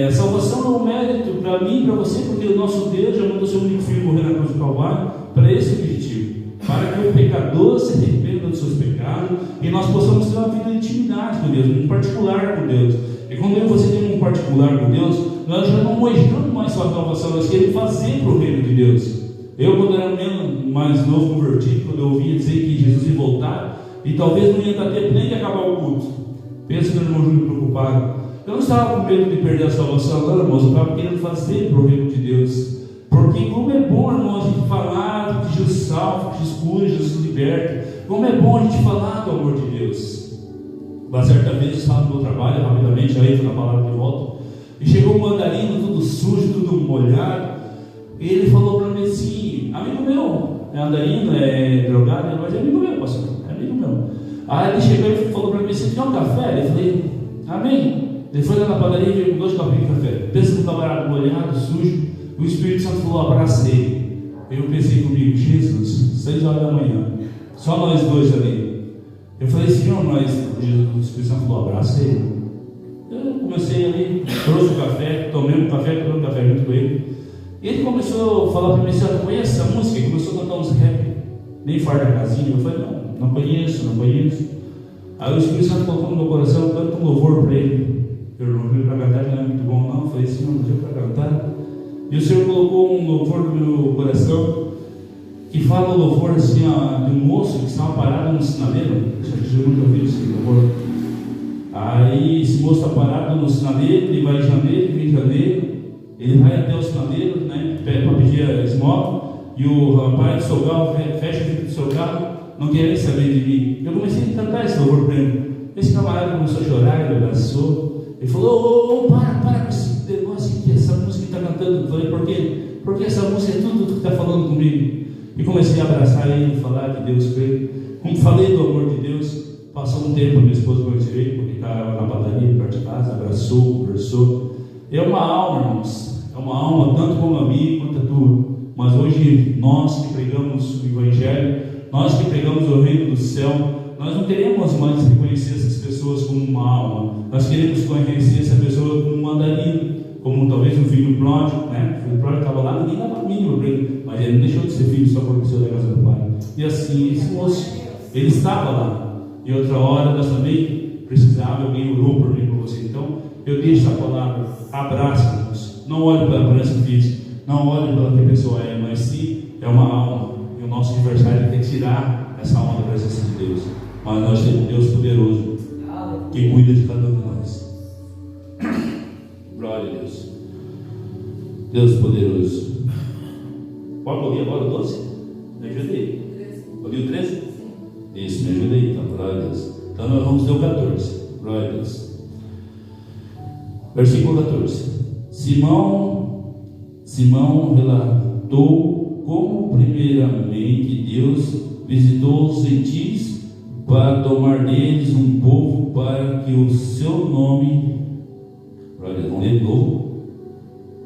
A salvação não é um mérito para mim e para você, porque o nosso Deus já mandou seu único filho morrer na cruz do Calvário para esse objetivo, para que o pecador se arrependa dos seus pecados e nós possamos ter uma vida de intimidade com Deus, um particular com Deus. E quando eu e você temos um particular com Deus, nós já não almejamos mais só a salvação, nós queremos fazer para o reino de Deus. Eu, quando era mais novo, convertido, quando eu ouvia dizer que Jesus ia voltar, e talvez não ia dar tempo nem de acabar o culto, pensa que o irmão Júlio preocupado. Eu não estava com medo de perder a salvação, não, irmãos, eu estava querendo fazer para o reino de Deus. Porque como é bom, irmão, a gente falar que Jesus salva, que Jesus cura, Jesus liberta. Como é bom a gente falar do amor de Deus. Uma certa vez eu estava no meu trabalho, rapidamente, já entro na palavra de volta, e chegou um mandarino, tudo sujo, tudo molhado. E ele falou para mim assim: amigo meu, é andarino, é drogado, mas é amigo meu, pastor, é amigo meu. Aí ele chegou e falou para mim assim: quer um café? Eu falei: amém. Ele foi lá na padaria e veio com 2 copinhos de café. Pensa no camarada molhado, sujo. O Espírito Santo falou: abracei. Eu pensei comigo: Jesus, 6 horas da manhã, só nós dois ali. Eu falei: Senhor, o Espírito Santo falou: abracei. Eu comecei ali, trouxe o café, tomei um café junto com ele. Ele começou a falar para mim: você conhece essa música? Ele começou a cantar uns rap, nem farda casinha. Eu falei: não conheço. Aí o Espírito Santo colocou no meu coração: canta um louvor para ele. Eu não veio para cantar, não é muito bom, não. Eu falei: Senhor, não veio para cantar. E o Senhor colocou um louvor no meu coração, que fala o louvor assim, de um moço que estava parado no sinaleiro. Acho que você nunca ouviu esse louvor. Aí esse moço está parado no sinaleiro, ele vai em janeiro, ele vai até o sinaleiro, né, para pedir a esmola, e o rapaz do seu carro fecha o vidro do seu carro, não quer nem saber de mim. Eu comecei a cantar esse louvor para ele. Esse camarada começou a chorar, ele abraçou, ele falou: para com esse negócio aqui, essa música que está cantando. Eu falei: por quê? Porque essa música é tudo que está falando comigo. E comecei a abraçar ele, falar de Deus com ele. Como falei do amor de Deus, passou um tempo, minha esposa conheceu ele, porque estava na padaria, perto de casa, abraçou, conversou. É uma alma, irmãos, é uma alma, tanto como a minha quanto a tua. Mas hoje, nós que pregamos o Evangelho, nós que pregamos o reino do céu, nós não queremos mais reconhecer essas pessoas como uma alma, nós queremos conhecer essa pessoa como um andarilho, como talvez um filho pródigo, né? O filho pródigo estava lá, ninguém dava a mínima para ele, mas ele não deixou de ser filho só porque saiu da casa do pai. E assim, esse moço, ele estava lá. E outra hora nós também precisávamos, alguém orou por mim, por você. Então, eu deixo a palavra: abraça-nos. Não olhe para a aparência física, não olhe para o que a pessoa é, mas sim é uma alma. E o nosso adversário tem que tirar essa alma da presença de Deus. Mas nós temos um Deus poderoso que cuida de cada um de nós. Glória a Deus. Deus poderoso. Qual que eu li agora? 12? Me ajudei. Eu li o 13? Isso, me ajudei então. Glória a Deus. Então nós vamos ler o 14. Glória a Deus. Versículo 14. Simão relatou como primeiramente Deus visitou os gentios para tomar deles um povo para que o seu nome... Vamos ler de novo.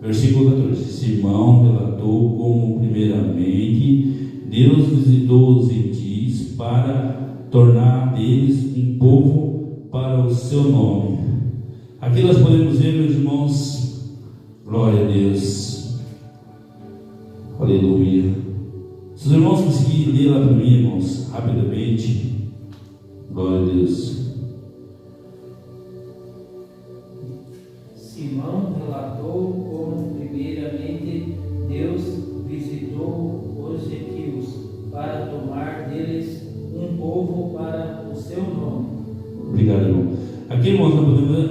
Versículo 14. Simão relatou como primeiramente Deus visitou os gentios para tornar deles um povo para o seu nome. Aqui nós podemos ver, meus irmãos, glória a Deus, aleluia. Se os irmãos conseguirem ler lá para mim, irmãos, rapidamente, glória a Deus. Simão relatou como primeiramente Deus visitou os gentios para tomar deles um povo para o seu nome. Obrigado, irmão. Aqui, irmãos,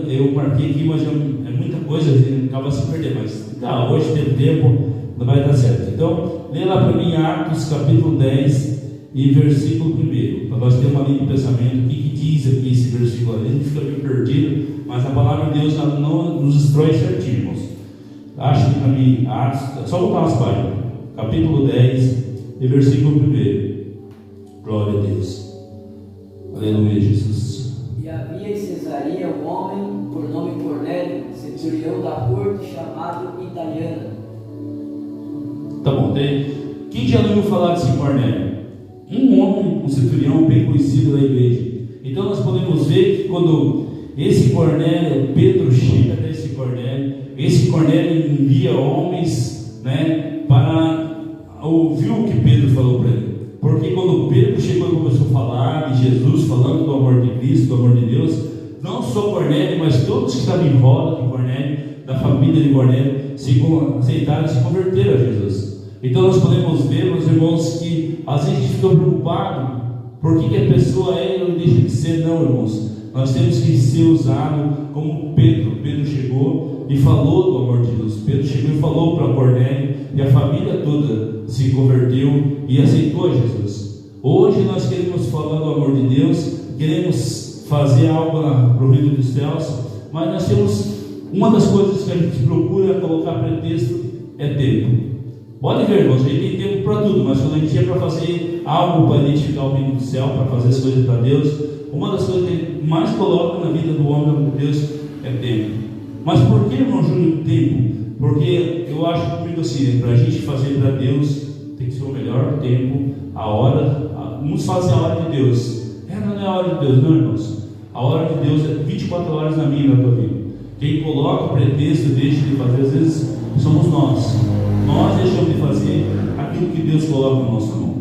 eu marquei aqui, mas é muita coisa, acaba se perdendo, mas hoje tem tempo, não vai dar certo. Então, lê lá para mim Atos capítulo 10 e versículo 1, para nós termos uma linha de pensamento. O que diz aqui esse versículo? A gente fica meio perdido, mas a palavra de Deus não nos destrói certinho, irmãos. Acho que para mim, Atos, só voltar as páginas, capítulo 10 e versículo 1. Glória a Deus. Aleluia, Jesus. E havia em Cesareia um homem por nome Cornélio, centurião da corte, chamado Italiana. Tá bom, quem já ouviu falar desse Cornélio? Um homem, um centurião bem conhecido da igreja. Então nós podemos ver que quando esse Cornélio, Pedro chega até esse Cornélio envia homens, né, para ouvir o que Pedro falou para ele. Porque quando Pedro chegou e começou a falar de Jesus, falando do amor de Cristo, do amor de Deus, não só Cornélio, mas todos que estavam em volta de Cornélio, da família de Cornélio, aceitaram e se converteram a Jesus. Então nós podemos ver, meus irmãos, que às vezes a gente fica preocupado, por que a pessoa é ou deixa de ser? Não, irmãos, nós temos que ser usado como Pedro. Pedro chegou e falou do amor de Deus. Pedro chegou e falou para Cornélio, e a família toda se converteu e aceitou Jesus. Hoje nós queremos falar do amor de Deus, queremos fazer algo para o reino dos céus, mas nós temos uma das coisas que a gente procura colocar pretexto é tempo. Pode ver, irmãos, a gente tem tempo para tudo, mas quando a gente é para fazer algo para identificar o reino do céu, para fazer as coisas para Deus, uma das coisas que a gente mais coloca na vida do homem de Deus é tempo. Mas por que, irmão Júlio, tempo? Porque eu acho comigo assim, para a gente fazer para Deus, tem que ser o melhor tempo, a hora. Muitos fazem a hora de Deus. Não é a hora de Deus, não, irmãos. A hora de Deus é 24 horas na minha e na tua vida. Quem coloca o pretexto, deixa de fazer, às vezes somos nós. Nós deixamos de fazer aquilo que Deus coloca na nossa mão.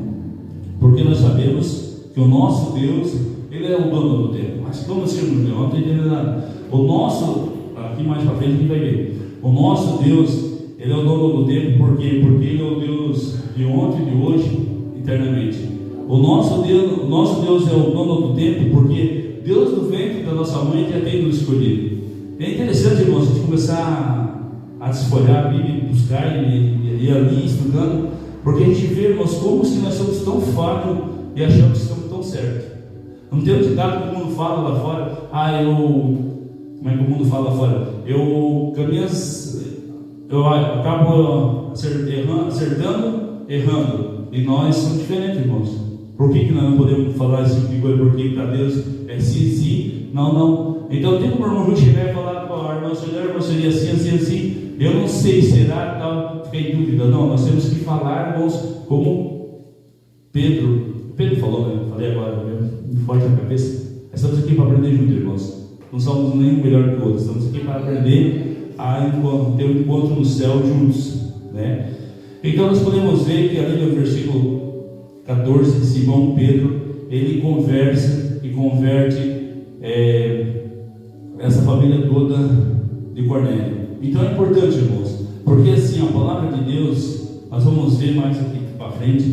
Porque nós sabemos que o nosso Deus, Ele é o dono do tempo. Mas como assim, não estou entendendo nada. O nosso, aqui mais para frente a gente vai ver. O nosso Deus, Ele é o dono do tempo, por quê? Porque Ele é o Deus de ontem, de hoje, eternamente. O nosso Deus é o dono do tempo, porque Deus do ventre da nossa mãe já tem nos escolhido. É interessante, irmãos, a gente começar a desfolhar a Bíblia, buscar e ali estudando, porque a gente vê, irmãos, como se nós somos tão falhos e achamos que estamos tão certos. Não tem um ditado que o mundo fala lá fora, como é que o mundo fala lá fora? Eu acabo acertando, errando. E nós somos diferentes, irmãos. Por que nós não podemos falar esse tipo de coisa? Porque para Deus é sim, sim, não. Então tem como o irmão chegar e falar para a irmã, seria assim. Eu não sei, será tal, fiquei em dúvida. Não, nós temos que falar, irmãos, como Pedro falou, né? Falei agora, me foge na cabeça. Estamos aqui para aprender juntos, irmãos. Não somos nem melhor que outros, estamos aqui para aprender a ter um encontro no céu juntos, né? Então nós podemos ver que ali no versículo 14, Simão Pedro, ele conversa e converte essa família toda de Cornélio. Então é importante, irmãos, porque assim, a palavra de Deus, nós vamos ver mais aqui para frente,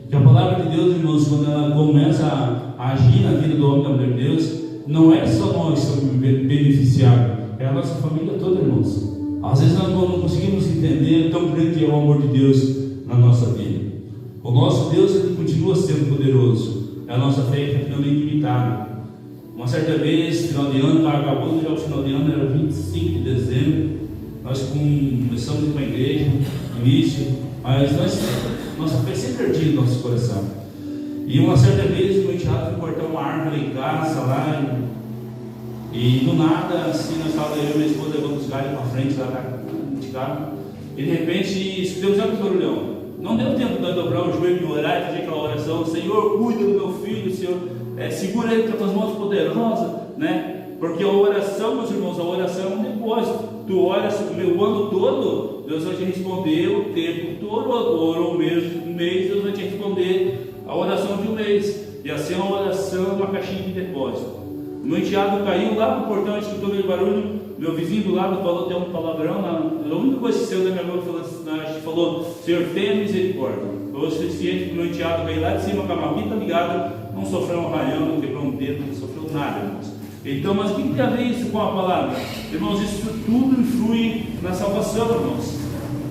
que a palavra de Deus, irmãos, quando ela começa a agir na vida do homem da mulher de Deus, não é só nós que somos beneficiados, é a nossa família toda, irmãos. Às vezes nós não conseguimos entender tão grande é o amor de Deus na nossa vida. O nosso Deus, ele continua sendo poderoso, a nossa fé é finalmente limitada. Uma certa vez, final de ano, acabou já o final de ano, era 25 de dezembro, nós começamos a ir para a igreja, início, mas nossa fé sempre ardia no nosso coração. E uma certa vez, o meu enteado foi cortar uma árvore em casa, lá, e do nada, assim, nós estávamos, eu e minha esposa levando os galhos para frente, lá de carro, e de repente, escutemos já o barulhão. Não deu tempo de dobrar o joelho e orar e fazer aquela oração: Senhor, cuida do meu filho, Senhor, segura ele com as tuas mãos poderosas, né? Porque a oração, meus irmãos, a oração é um depósito. Tu oras o ano todo, Deus vai te responder o tempo todo. Orou um mês, Deus vai te responder a oração de um mês. E assim a oração é uma caixinha de depósito. O meu enteado caiu lá no portão, escutou aquele barulho. Meu vizinho do lado falou até um palavrão. A única coisa que saiu da minha boca falou: Senhor, tenha misericórdia. o suficiente para o enteado veio lá de cima com a mapita ligada, não sofreu um arranhão, não quebrou um dedo, não sofreu nada, irmãos. Então, mas o que tem a ver isso com a palavra? Irmãos, isso tudo influi na salvação, irmãos.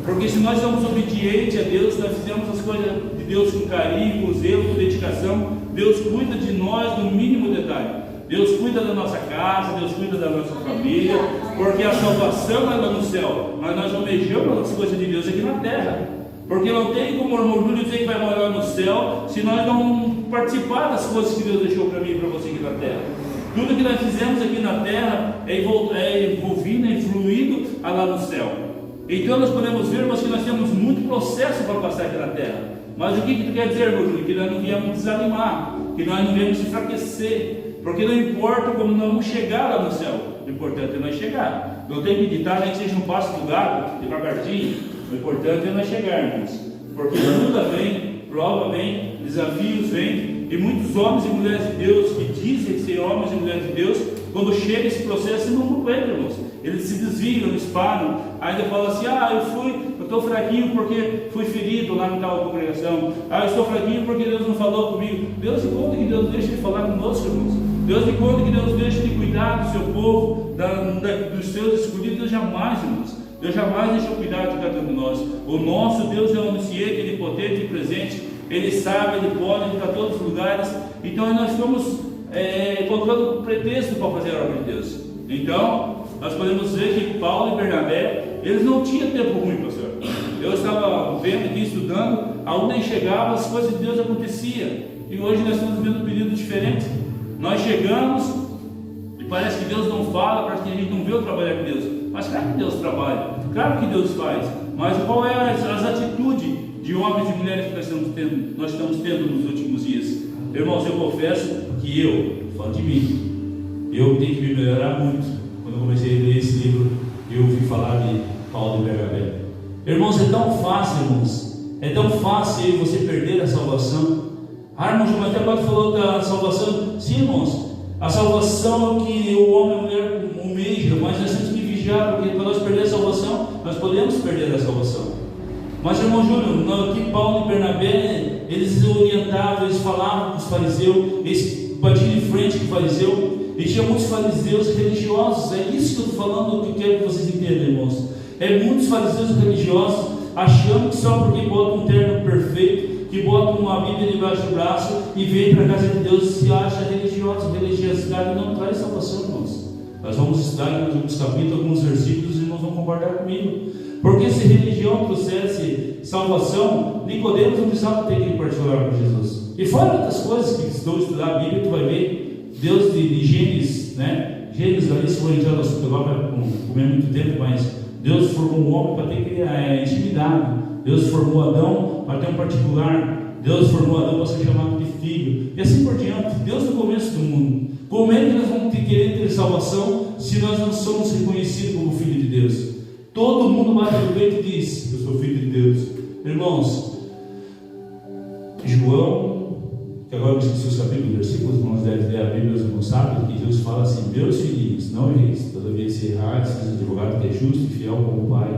Porque se nós somos obedientes a Deus, nós fizemos as coisas de Deus com carinho, com zelo, com dedicação, Deus cuida de nós no mínimo detalhe. Deus cuida da nossa casa, Deus cuida da nossa família, porque a salvação é lá no céu, mas nós almejamos as coisas de Deus aqui na terra. Porque não tem como o irmão Júlio dizer que vai morar no céu se nós não participar das coisas que Deus deixou para mim e para você aqui na terra. Tudo que nós fizemos aqui na terra é envolvido, é influído lá no céu. Então nós podemos ver, mas que nós temos muito processo para passar aqui na terra. Mas o que tu quer dizer, irmão Júlio? Que nós não viemos desanimar, que nós não viemos enfraquecer, porque não importa como nós vamos chegar lá no céu, o importante é nós chegar. Não tem que editar, nem que seja um passo do gato, devagarzinho, o importante é nós chegarmos, porque luta vem, prova vem, desafios vem, e muitos homens e mulheres de Deus que dizem ser homens e mulheres de Deus, quando chega esse processo, eles não completam, irmãos. Eles se desviam, eles param, ainda falam assim: eu estou fraquinho porque fui ferido lá na tal congregação, eu estou fraquinho porque Deus não falou comigo. Deus me conta que Deus deixa de falar conosco, irmãos. Deus me conta que Deus deixa de cuidar do seu povo, dos seus escolhidos. Deus jamais, irmãos, Deus jamais deixou cuidar de cada um de nós. O nosso Deus é onisciente, Ele é potente e presente, Ele sabe, Ele pode, Ele está em todos os lugares. Então nós estamos colocando pretexto para fazer a obra de Deus. Então nós podemos ver que Paulo e Bernabé, eles não tinham tempo ruim, pastor. Eu estava vendo aqui, estudando, aonde nem chegava, as coisas de Deus aconteciam. E hoje nós estamos vendo um período diferente. Nós chegamos e parece que Deus não fala, parece que a gente não vê o trabalhar de Deus. Mas claro que Deus trabalha, claro que Deus faz. Mas qual é as atitudes de homens e mulheres que nós estamos tendo nos últimos dias? Irmãos, eu confesso que falando de mim, eu tenho que me melhorar muito. Quando eu comecei a ler esse livro, eu ouvi falar de Paulo e Bernabé. Irmãos, é tão fácil, irmãos, é tão fácil você perder a salvação. Irmão Gilmar até agora falou da salvação. Sim, irmãos, a salvação é o que o homem e a mulher almeja, mas nós temos que vigiar, porque para nós perder a salvação, nós podemos perder a salvação. Mas, irmão Júlio, aqui Paulo e Bernabé, eles orientavam, eles falavam com os fariseus, eles batiam de frente com o fariseu. E tinha muitos fariseus religiosos. É isso que eu estou falando, que eu quero que vocês entendam, irmãos. É muitos fariseus religiosos achando que só porque botam um terno perfeito, que botam uma Bíblia debaixo do braço e vem para a casa de Deus, se acha religioso. Religiosidade não traz salvação, irmãos. Nós vamos estudar nos últimos capítulos alguns versículos e irmãos vão concordar comigo. Porque se religião trouxesse salvação, Nicodemos não precisava ter que particular com Jesus. E fora outras coisas que estão estudando a Bíblia, tu vai ver Deus de Gênesis, né? Gênesis ali, se for entrar no assunto agora, vai comer muito tempo, mas Deus formou um homem para ter intimidade. Deus formou Adão para ter um particular. Deus formou Adão para ser chamado de filho. E assim por diante. Deus no começo do mundo. Como é que nós vamos querer ter salvação se nós não somos reconhecidos como filho de Deus? Todo mundo bate no peito e diz: eu sou filho de Deus. Irmãos, João, que agora eu esqueci os capítulos, versículos, os irmãos devem ler a Bíblia, os irmãos sabem que Deus fala assim: meus filhinhos, não erreis, toda vez que se errar, seja advogado que é justo e fiel como o Pai.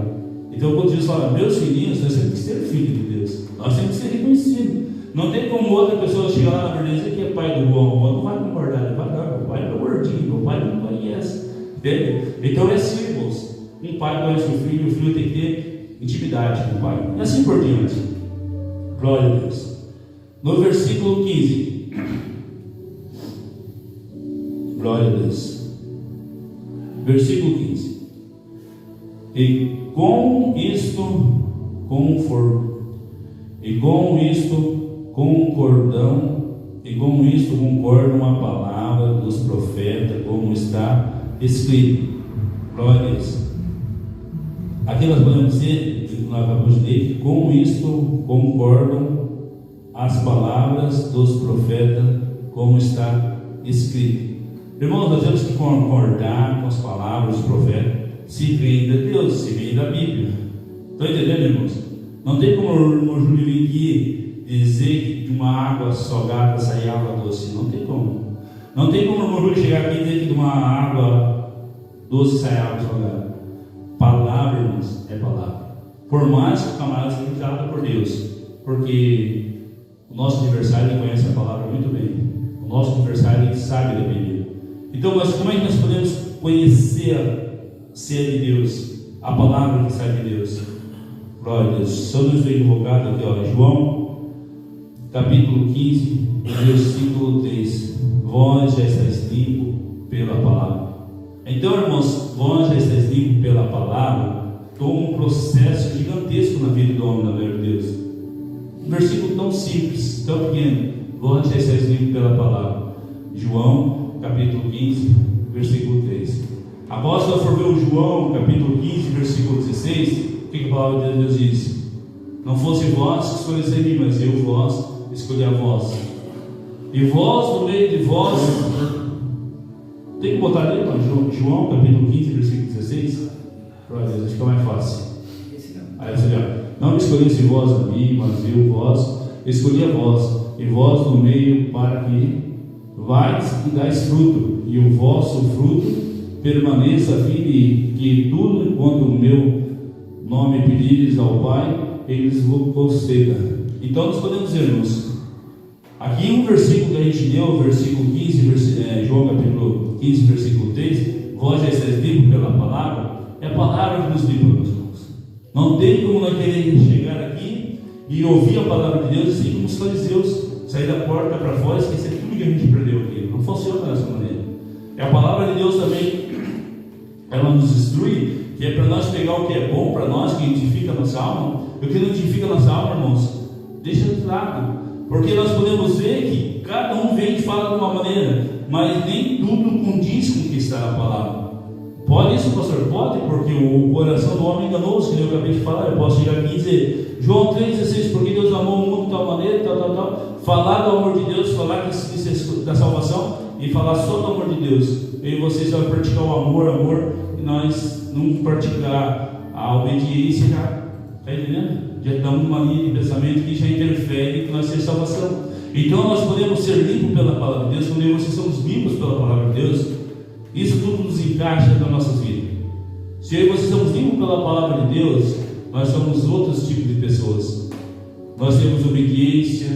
Então quando Deus fala meus filhinhos, nós temos que ser filho de Deus, nós temos que ser reconhecidos. Não tem como outra pessoa chegar lá na verdade e dizer que é pai do João, não vai concordar, ele vai dar, meu pai é gordinho, meu pai não conhece, entende? Então é assim, irmãos, um pai conhece o filho tem que ter intimidade com o pai, e assim por diante. Glória a Deus. No versículo 15, glória a Deus, versículo 15: e com isto concordam a palavra dos profetas, como está escrito. Glória a Deus. Aqui nós podemos dizer, nós acabamos de ler, que com isto concordam as palavras dos profetas, como está escrito. Irmãos, nós temos que concordar com as palavras dos profetas, se vem de Deus, se vem da Bíblia. Estão entendendo, irmãos? Não tem como o irmão Júlio vir aqui dizer que de uma água salgada sai água doce. Não tem como. Não tem como o irmão Júlio chegar aqui e dizer que de uma água doce sai água salgada. Palavra, irmãos, é palavra. Por mais que o camarada seja usado por Deus, porque o nosso adversário ele conhece a palavra muito bem. O nosso adversário ele sabe da Bíblia. Então, como é que nós podemos conhecer a ser de Deus, a palavra que sai de Deus? Glória a Deus. Se eu não estou equivocado aqui, ó, João, capítulo 15, versículo 3. Vós já estáis limpo pela palavra. Então, irmãos, vós já estáis limpo pela palavra, toma um processo gigantesco na vida do homem, na verdade de Deus. Um versículo tão simples, tão pequeno. Vós já estáis limpo pela palavra. João, capítulo 15, versículo 3. Após nós for ver o João, capítulo 15, versículo 16, o que a palavra de Deus diz? Não fosse vós que escolhesse a mim, mas eu vós escolhi a vós. E vós, no meio de vós, tem que botar ali, João, capítulo 15, versículo 16. Glória a Deus, acho que é mais fácil. Aí você já, não me escolhesse vós a mim, mas eu vós escolhi a vós, e vós no meio para que vais e dais fruto, e o vosso fruto permaneça, a fim de que tudo quanto o meu nome pedires ao Pai, eles vos conceda. Então nós podemos ver, irmãos, aqui um versículo que a gente deu, versículo 15, João capítulo 15, versículo 3, vós já estáis limpos pela palavra, é a palavra que nos limpa, meus irmãos. Não tem como nós querer chegar aqui e ouvir a palavra de Deus assim como os fariseus, sair da porta para fora e esquecer tudo que a gente aprendeu aqui. Não funciona dessa maneira. É a palavra de Deus também, ela nos instrui, que é para nós pegar o que é bom para nós, que identifica a nossa alma. O que não identifica a nossa alma, irmãos, deixa de lado. Porque nós podemos ver que cada um vem e fala de uma maneira, mas nem tudo condiz com o que está na palavra. Pode isso, pastor? Pode, porque o coração do homem enganoso, que eu acabei de falar. Eu posso chegar aqui e dizer, João 3,16, porque Deus amou o mundo de tal maneira, tal, falar do amor de Deus, falar da salvação e falar só do amor de Deus. Eu e vocês vão praticar o amor, e nós não praticar a obediência, já está entendendo? Já estamos numa linha de pensamento que já interfere que nós temos salvação. Então nós podemos ser limpos pela palavra de Deus, quando eu e vocês somos limpos pela palavra de Deus, isso tudo nos encaixa na nossa vida. Se eu e vocês somos limpos pela palavra de Deus, nós somos outros tipos de pessoas. Nós temos obediência,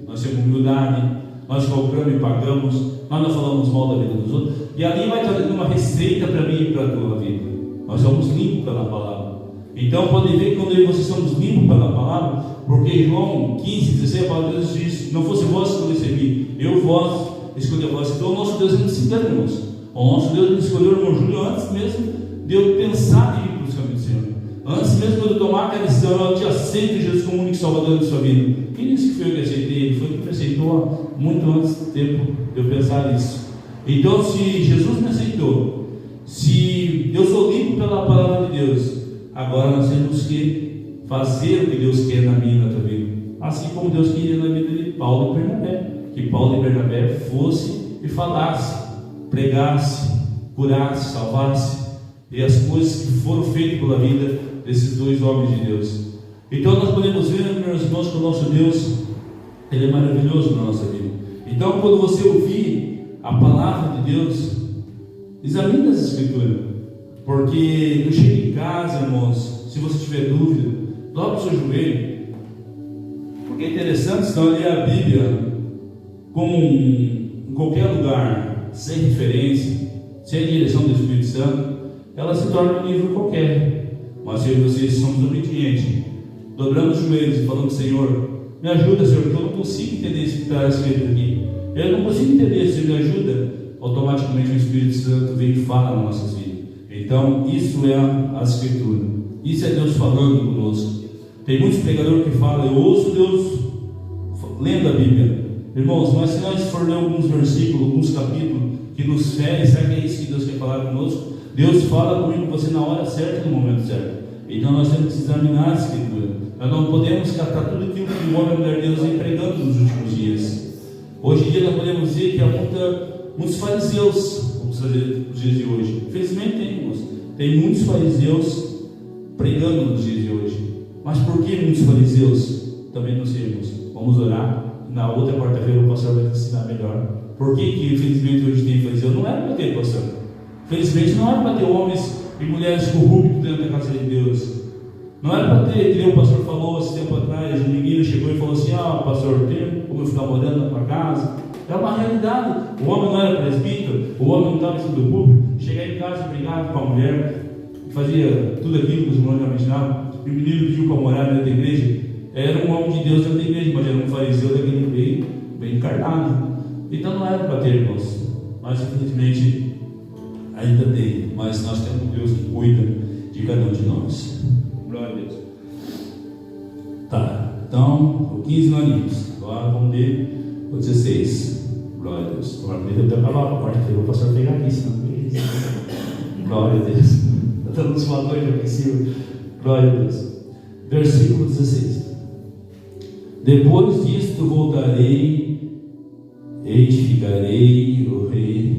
nós temos humildade, nós compramos e pagamos, nós não falamos mal da vida dos outros, e ali vai trazendo uma receita para mim e para a tua vida. Nós somos limpos pela palavra. Então pode ver que quando eu e vocês somos limpos pela palavra, porque João 15, 16, a palavra de Deus diz, não fosse vós que escolhesse a mim, eu vós escolhi a vós. Então o nosso Deus não se engana, irmãos. O nosso Deus nos escolheu, irmão Júlio, antes mesmo de eu pensar em ir para os caminhos do Senhor. Antes mesmo de eu tomar aquela decisão, eu te aceito Jesus como único Salvador da sua vida. Quem disse que foi eu que aceitei? Ele foi que me aceitou muito antes do tempo de eu pensar nisso. Então, se Jesus me aceitou, se eu sou limpo pela palavra de Deus, agora nós temos que fazer o que Deus quer na minha e na tua vida. Assim como Deus queria na vida de Paulo e Bernabé. Que Paulo e Bernabé fosse e falasse, pregasse, curasse, salvasse, e as coisas que foram feitas pela vida desses dois homens de Deus. Então nós podemos ver, meus irmãos, que o nosso Deus, Ele é maravilhoso na nossa vida. Então quando você ouvir a palavra de Deus, examine as Escrituras, porque eu chego em casa, irmãos, se você tiver dúvida, dobre o seu joelho, porque é interessante se não ler a Bíblia como em qualquer lugar, sem referência, sem direção do Espírito Santo, ela se torna um livro qualquer. Mas se vocês somos obedientes, dobramos os joelhos e falamos, Senhor, me ajuda, Senhor, porque eu não consigo entender isso que está escrito aqui. Eu não consigo entender, se me ajuda, automaticamente o Espírito Santo vem e fala nas nossas vidas. Então, isso é a Escritura. Isso é Deus falando conosco. Tem muitos pregadores que falam, eu ouço Deus lendo a Bíblia. Irmãos, mas se nós for ler alguns versículos, alguns capítulos que nos ferem, será que é isso que Deus quer falar conosco? Deus fala comigo com você na hora certa e no momento certo. Então nós temos que examinar a Escritura. Nós não podemos catar tudo aquilo que o homem e a mulher de Deus vem pregando nos últimos dias. Hoje em dia nós podemos ver que há muitos fariseus, vamos fazer nos dias de hoje. Infelizmente tem, irmãos. Tem muitos fariseus pregando nos dias de hoje. Mas por que muitos fariseus? Também não sei, irmãos. Vamos orar. Na outra quarta-feira o pastor vai te ensinar melhor. Por que infelizmente hoje tem fariseu? Não era para ter, pastor. Infelizmente não era para ter homens e mulheres corruptos dentro da casa de Deus. Não era para ter, que nem o pastor falou esse tempo atrás, um menino chegou e falou assim: pastor, tem como eu ficar morando na tua casa? Era uma realidade. O homem não era presbítero, o homem não estava em cima do público, chegava em casa brigava com a mulher, fazia tudo aquilo que os irmãos já mencionavam, e o menino pediu para morar dentro da igreja. Era um homem de Deus dentro da igreja, mas era um fariseu daquele bem encarnado. Então não era para ter, irmãos, mas infelizmente ainda tem. Mas nós temos um Deus que cuida de cada um de nós. Glória a Deus. Tá, então 15 aninhos. Agora vamos ver o 16. Glória a Deus. Agora me deu até para lá, quarta-feira eu vou passar a pegar isso. Glória a Deus. Está dando uns valores aqui em cima. Glória a Deus. Versículo 16. Depois disto voltarei, edificarei o rei,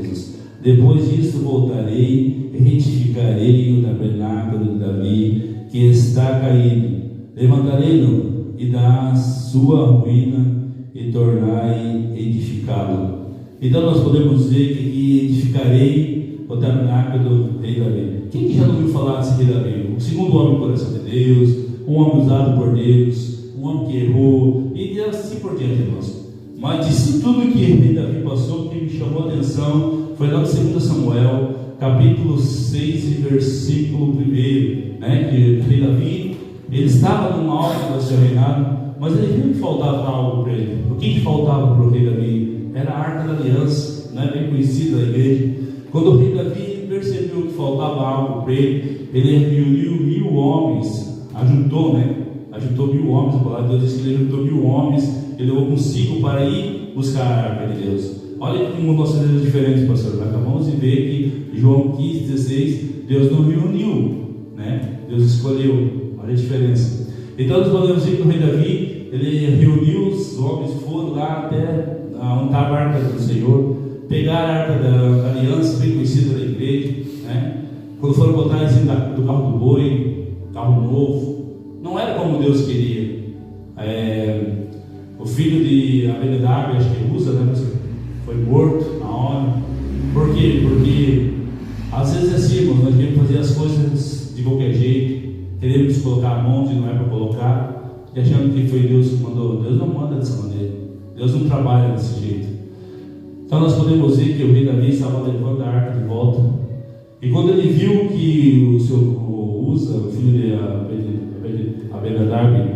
Jesus. Depois disto voltarei, retificarei o tabernáculo de Davi, que está caído. Levantarei-no e da sua ruína e tornai edificá-lo. Então nós podemos dizer que aqui edificarei o tabernáculo do rei Davi. Quem que já não ouviu falar desse rei Davi? O segundo homem do coração de Deus, um homem usado por Deus, um homem que errou, e assim por diante, irmãos. Mas de tudo que o rei Davi passou, o que me chamou a atenção foi lá no 2 Samuel, capítulo 6 e versículo 1, né? Que o rei Davi, ele estava numa alta do seu reinado, mas ele viu que faltava algo para ele. O que faltava para o rei Davi? Era a Arca da Aliança, né? Bem conhecida da igreja. Quando o rei Davi percebeu que faltava algo para ele, ele reuniu 1000 homens, ajuntou 1000 homens. A palavra de Deus diz que ele ajuntou 1000 homens, ele levou consigo para ir buscar a Arca de Deus. Olha como nós somos diferentes, pastor. Nós acabamos de ver que João 15, 16, Deus não reuniu, né? Deus escolheu. Olha a diferença. Então nós podemos ver que o rei Davi, ele reuniu os homens, foram lá até onde estava a Arca do Senhor, pegaram a Arca da Aliança, bem conhecida da igreja, né? Quando foram botar em cima do carro do boi, carro novo, não era como Deus queria. O filho de Abinadab, acho que usa, né? Foi morto na hora. Por quê? Porque às vezes é assim, irmãos, nós queremos fazer as coisas de qualquer jeito, queremos colocar a mão onde não é para colocar, e achando que foi Deus que mandou. Deus não manda dessa maneira, Deus não trabalha desse jeito. Então nós podemos ver que o rei Davi estava levando a arca de volta, e quando ele viu que o seu Uza, o filho de Abinadab,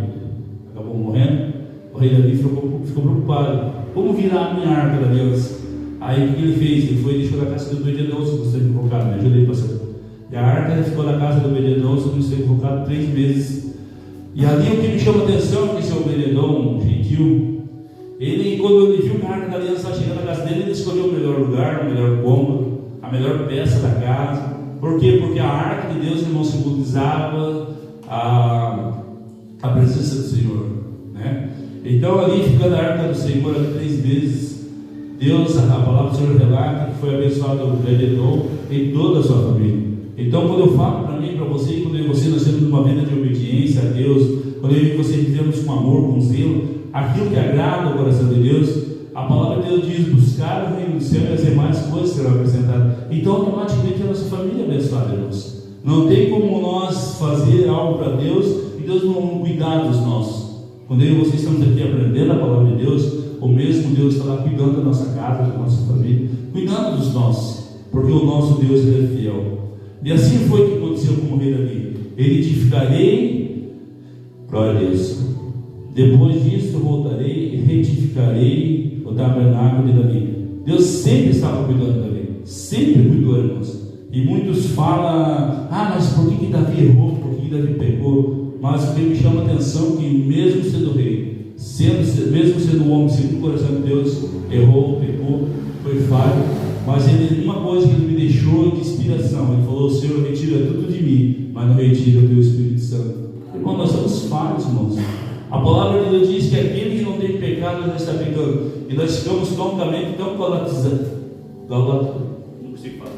acabou morrendo, o rei Davi ficou preocupado. Como virar a minha Arca da Aliança? Aí o que ele fez? Ele foi e deixou na casa do Obed-Edom, se você é invocado, me ajuda aí, pastor. E a arca ficou na casa do Obed-Edom, se você é invocado 3 meses. E ali o que me chama a atenção é que esse Obed-Edom, um gentil, ele, quando ele viu que a Arca da Aliança estava chegando na casa dele, ele escolheu o melhor lugar, o melhor cômodo, a melhor peça da casa. Por quê? Porque a Arca de Deus, irmão, simbolizava a presença do Senhor, né? Então ali ficando a Arca do Senhor 3 meses, Deus, a palavra do Senhor relata que foi abençoado o Obed-Edom e toda a sua família. Então quando eu falo para mim, para você, quando eu e você nós temos uma vida de obediência a Deus, quando eu e você vivemos com amor, com zelo, aquilo que agrada o coração de Deus, a palavra de Deus diz: buscar o reino do céu e as demais coisas serão acrescentadas. Então automaticamente a nossa família é abençoada, irmãos. Não tem como nós fazer algo para Deus e Deus não cuidar dos nossos. Quando eu e você estamos aqui aprendendo a palavra de Deus, o mesmo Deus está lá cuidando da nossa casa, da nossa família, cuidando dos nossos, porque o nosso Deus ele é fiel. E assim foi que aconteceu com o rei Davi. Ele edificarei, glória a Deus. Depois disso voltarei e retificarei o tabernáculo de Davi. Deus sempre estava cuidando de Davi, sempre cuidou, irmãos. E muitos falam: mas por que Davi errou? Por que Davi pecou? Mas o que me chama a atenção é que mesmo sendo rei, mesmo sendo um homem segundo o coração de Deus, errou, pecou, foi falho, mas uma coisa que ele me deixou de inspiração, ele falou: Senhor, retira tudo de mim, mas não retira o teu Espírito Santo. Irmão, nós somos falhos, irmãos. A palavra de Deus diz que aquele que não tem pecado não está pecando, e nós ficamos totalmente tão colatizados, não consigo falar,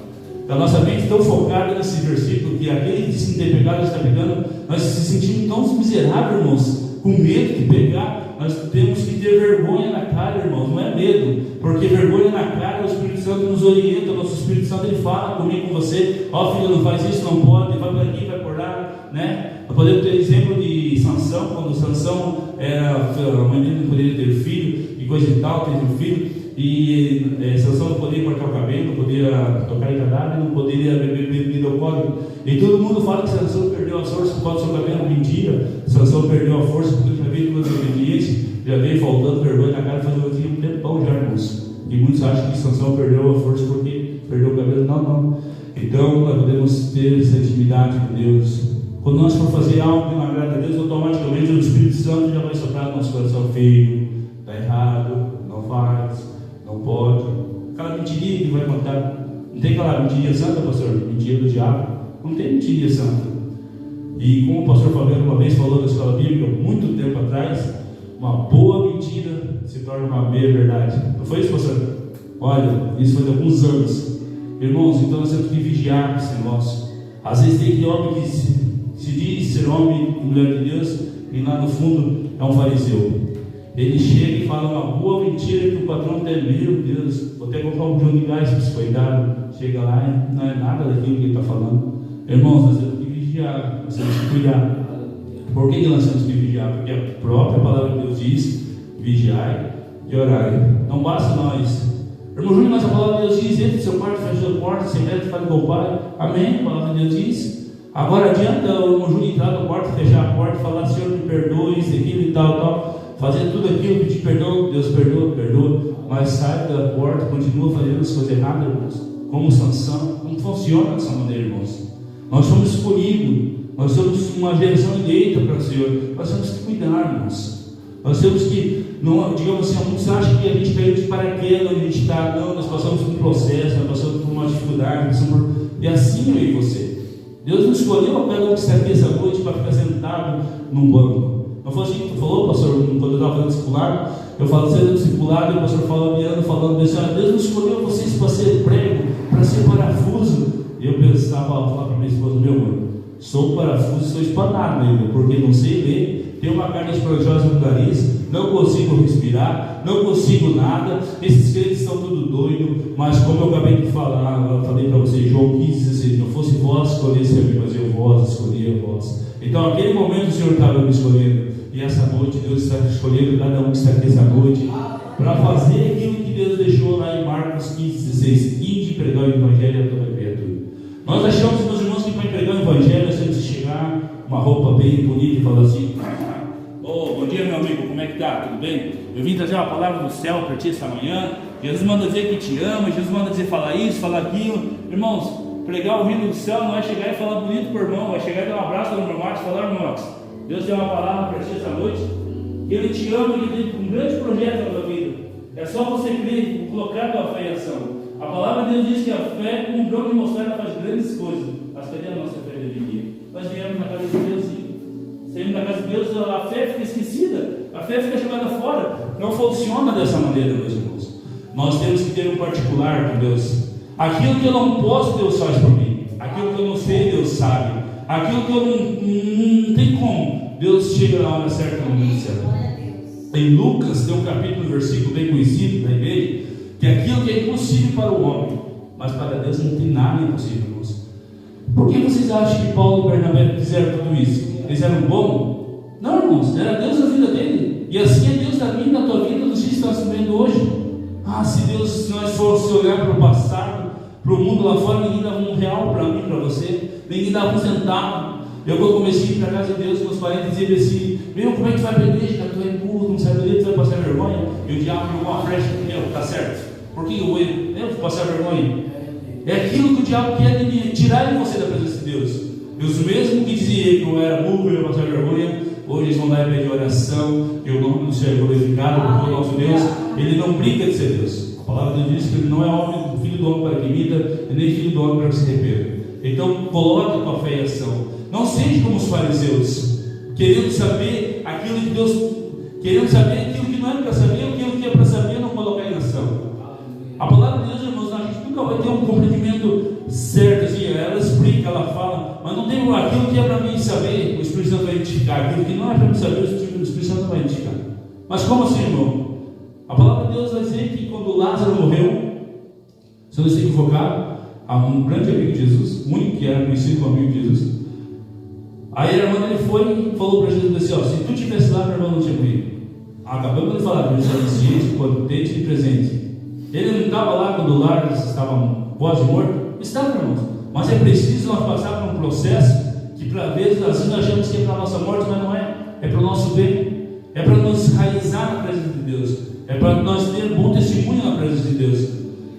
da nossa mente tão focada nesse versículo, que aquele que não tem pecado está pecando, nós se sentimos tão miseráveis, irmãos, com medo de pecar. Nós temos que ter vergonha na cara, irmãos, não é medo, porque vergonha na cara, o Espírito Santo nos orienta, o nosso Espírito Santo ele fala comigo, com você: filho, não faz isso, não pode, vai para aqui, vai por lá, né? menina não poderia ter filho, e coisa e tal, teve um filho, e Sansão não poderia cortar o cabelo, não podia tocar em cadáver, não poderia beber bebida alcoólica. E todo mundo fala que Sansão perdeu a força por causa do seu cabelo. Mentira, Sansão perdeu a força porque já veio com desobediência, já veio faltando vergonha na cara, fazendo um tempão já, irmãos. E muitos acham que Sansão perdeu a força porque perdeu o cabelo. Não. Então nós podemos ter essa intimidade com Deus. Quando nós for fazer algo que não agrada a Deus, automaticamente o Espírito Santo já vai soprar no nosso coração: feio, está errado, não faz, não pode. Aquela mentirinha que vai contar. Não tem aquela mentirinha santa, pastor? Mentira do diabo. Não tem mentirinha santa. E como o pastor Fabiano uma vez falou na escola bíblica, muito tempo atrás, uma boa mentira se torna uma meia verdade. Não foi isso, pastor? Olha, isso foi de alguns anos. Irmãos, então nós temos que vigiar esse negócio. Às vezes tem aquele homem que se diz ser homem e mulher de Deus, e lá no fundo é um fariseu. Ele chega e fala uma boa mentira que o patrão tem: meu Deus, vou até comprar um jogo de gás para esse coitado. Chega lá e não é nada daquilo que ele está falando. Irmãos, nós temos que vigiar, nós temos que cuidar. Por que nós temos que vigiar? Porque a própria palavra de Deus diz: vigiai e orai. Não basta nós. Irmão Júnior, mas a palavra de Deus diz: entre no seu quarto, feche a porta, secreto, fale com o Pai. Amém? A palavra de Deus diz. Agora adianta o irmão Júnior entrar no quarto, fechar a porta e falar: Senhor, me perdoe, isso, aquilo e tal. Fazer tudo aquilo, pedir perdão, Deus perdoa. Mas sai da porta, continua fazendo as coisas erradas, irmãos. Como Sansão. Não funciona dessa maneira, irmãos. Nós somos escolhidos. Nós somos uma geração eleita para o Senhor. Nós temos que cuidar, irmãos. Nós temos que, não, digamos assim, muitos acham que a gente caiu de paraquedas onde a gente está. Não, nós passamos por um processo, nós passamos por uma dificuldade, e assim eu e você. Deus nos escolheu a cada um que está aqui essa noite para ficar sentado num banco. Não foi assim que tu falou, pastor, quando eu estava fazendo discipulado? Eu falo sendo discipulado, e o pastor Fabiano falando desse: Deus nos escolheu vocês para ser prego, para ser parafuso. E eu pensava, falar para minha esposa: meu mano, sou parafuso, sou espanado ainda, porque não sei ler, tenho uma carne esponjosa no nariz, não consigo respirar, não consigo nada. Esses crentes estão tudo doidos. Mas como eu acabei de falar, eu falei para vocês, João 15,16: não fosse vós escolhesse a mim, mas eu vós escolhi a vós. Então, naquele momento o Senhor estava me escolhendo, e essa noite Deus está escolhendo cada um que está aqui essa noite para fazer aquilo que Deus deixou lá em Marcos 15,16: ide pregar o Evangelho a toda criatura. Nós achamos, meus irmãos, que para pregar o Evangelho nós temos que chegar uma roupa bem bonita e falar assim: bom dia, meu amigo, como é que está? Tudo bem? Eu vim trazer uma palavra do céu para ti esta manhã. Jesus manda dizer que te ama, Jesus manda dizer falar isso, falar aquilo. Irmãos, pregar o reino do céu não é chegar e falar bonito para o irmão, é chegar e dar um abraço no irmão Marcos e falar: irmão, Deus tem uma palavra para ti esta noite, Ele te ama e Ele tem um grande projeto na tua vida. É só você crer, colocar a tua fé em ação. A palavra de Deus diz que a fé, como um drone de mostrar, faz grandes coisas. Mas cadê a nossa fé de dia? Nós viemos na casa de Deus e saímos da casa de Deus, a fé fica esquecida, a fé fica jogada fora. Não funciona dessa maneira, meus irmãos. Nós temos que ter um particular com Deus. Aquilo que eu não posso, Deus faz por mim. Aquilo que eu não sei, Deus sabe. Aquilo que eu não tem como, Deus chega na hora certa, no momento certo. Em Lucas tem um capítulo, um versículo bem conhecido da igreja, que é aquilo que é impossível para o homem, mas para Deus não tem nada impossível, irmãos. Por que vocês acham que Paulo e Bernabé fizeram tudo isso? Eles eram bons? Não, irmãos, era Deus na vida dele. E assim é Deus na minha, na tua vida, nos dias que nós estamos vendo hoje. Se nós fosse olhar para o passado, para o mundo lá fora, ninguém dava um real para mim, para você, ninguém dava um centavo. Eu quando comecei a ir para a casa de Deus, meus parentes diziam assim: meu, como é que tu vai para a igreja? Cara, tu é burro, não sai da igreja, tu vai passar vergonha. E o diabo jogou uma flecha: meu, tá certo, por que eu vou passar vergonha? É aquilo que o diabo quer tirar de você da presença de Deus. E os mesmos que diziam que eu era burro, eu ia passar vergonha, hoje eles vão lá e pedem oração, que o nome do Senhor é glorificado, porque o nosso Deus, Ele não brinca de ser Deus. A palavra de Deus diz que Ele não é homem, filho do homem para que imita, e nem filho do homem para que se arrependa. Então, coloque a tua fé em ação. Não seja como os fariseus, querendo saber aquilo que Deus, querendo saber aquilo que não é para saber, aquilo que é para saber, não colocar em ação. A palavra de Deus, irmãos, a gente nunca vai ter um compreendimento certo, assim, ela explica, ela fala, mas não tem aquilo que é para mim saber, o Espírito Santo vai identificar, aquilo que não é para mim saber, o Espírito Santo vai identificar. Mas como assim, irmão? A palavra de Deus vai dizer que quando Lázaro morreu, se eu não estou equivocado, um grande amigo de Jesus, muito que era conhecido como amigo de Jesus, aí a irmã dele foi e falou para Jesus assim: se tu tivesse lá, meu irmão não tinha morrido. acabamos de falar que ele é ciente, potente e presente. Ele não estava lá quando o lar estava quase morto? Estava, irmãos. Mas é preciso nós passar por um processo que, para vezes, assim nós achamos que é para a nossa morte, mas não é. É para o nosso bem. É para nos enraizar na presença de Deus. É para nós ter bom testemunho na presença de Deus.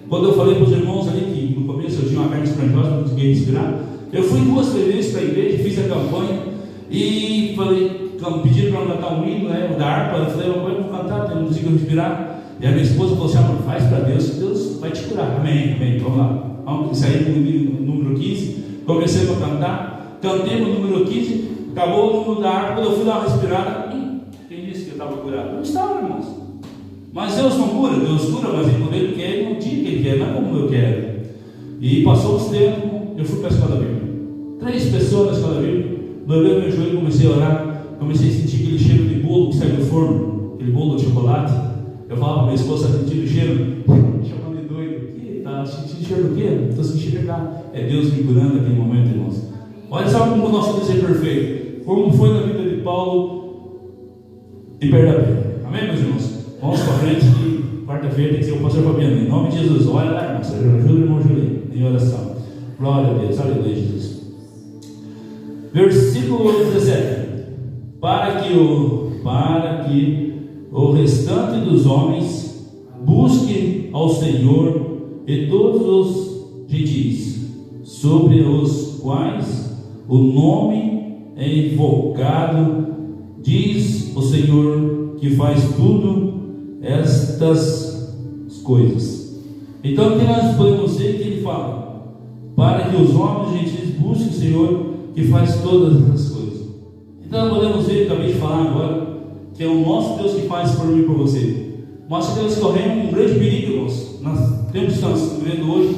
Quando eu falei para os irmãos ali que no começo eu tinha uma carne esponjosa, não conseguia respirar, eu fui 2 vezes para a igreja, fiz a campanha e falei, pediram para eu cantar um hino, né, da harpa. Eu falei, eu vou cantar, eu não consigo respirar. E a minha esposa falou assim: faz para Deus, que Deus vai te curar. Amém, amém, vamos lá. Vamos sair no número 15, comecei a cantar, cantei no número 15, acabou o número da harpa. Quando eu fui dar uma respirada, quem disse que eu estava curado? Não estava, irmãos. Mas Deus não cura, Deus cura, mas quando Ele quer, no dia que Ele quer, não é como eu quero. E passou os tempos, eu fui para a escola bíblica. 3 pessoas na escola bíblica, dobrei meu joelho e comecei a orar. Comecei a sentir aquele cheiro de bolo que sai do forno, aquele bolo de chocolate. Eu falava para minha esposa, está sentindo o cheiro? Chamando de doido. Está sentindo cheiro do quê? Estou sentindo chegar. É Deus me curando naquele momento, irmãos. Olha só como o nosso Deus é perfeito. Como foi na vida de Paulo e Bernabé. Amém, meus irmãos? Vamos para frente, que quarta-feira tem que ser o pastor Fabiano. Em nome de Jesus, olha lá, irmãos. Ajuda o irmão Julinho em oração. Glória a Deus, aleluia, Jesus. Versículo 17. Para que o restante dos homens busque ao Senhor e todos os gentis, sobre os quais o nome é invocado, diz o Senhor que faz tudo estas coisas. Então, o que nós podemos ver que ele fala? Para que os homens gentis busquem o Senhor que faz todas essas coisas. Então, podemos ver, acabei de falar agora, que é o nosso Deus que faz por mim e por você. Nós temos correndo um grande perigo, irmãos. Nós temos que estar vivendo hoje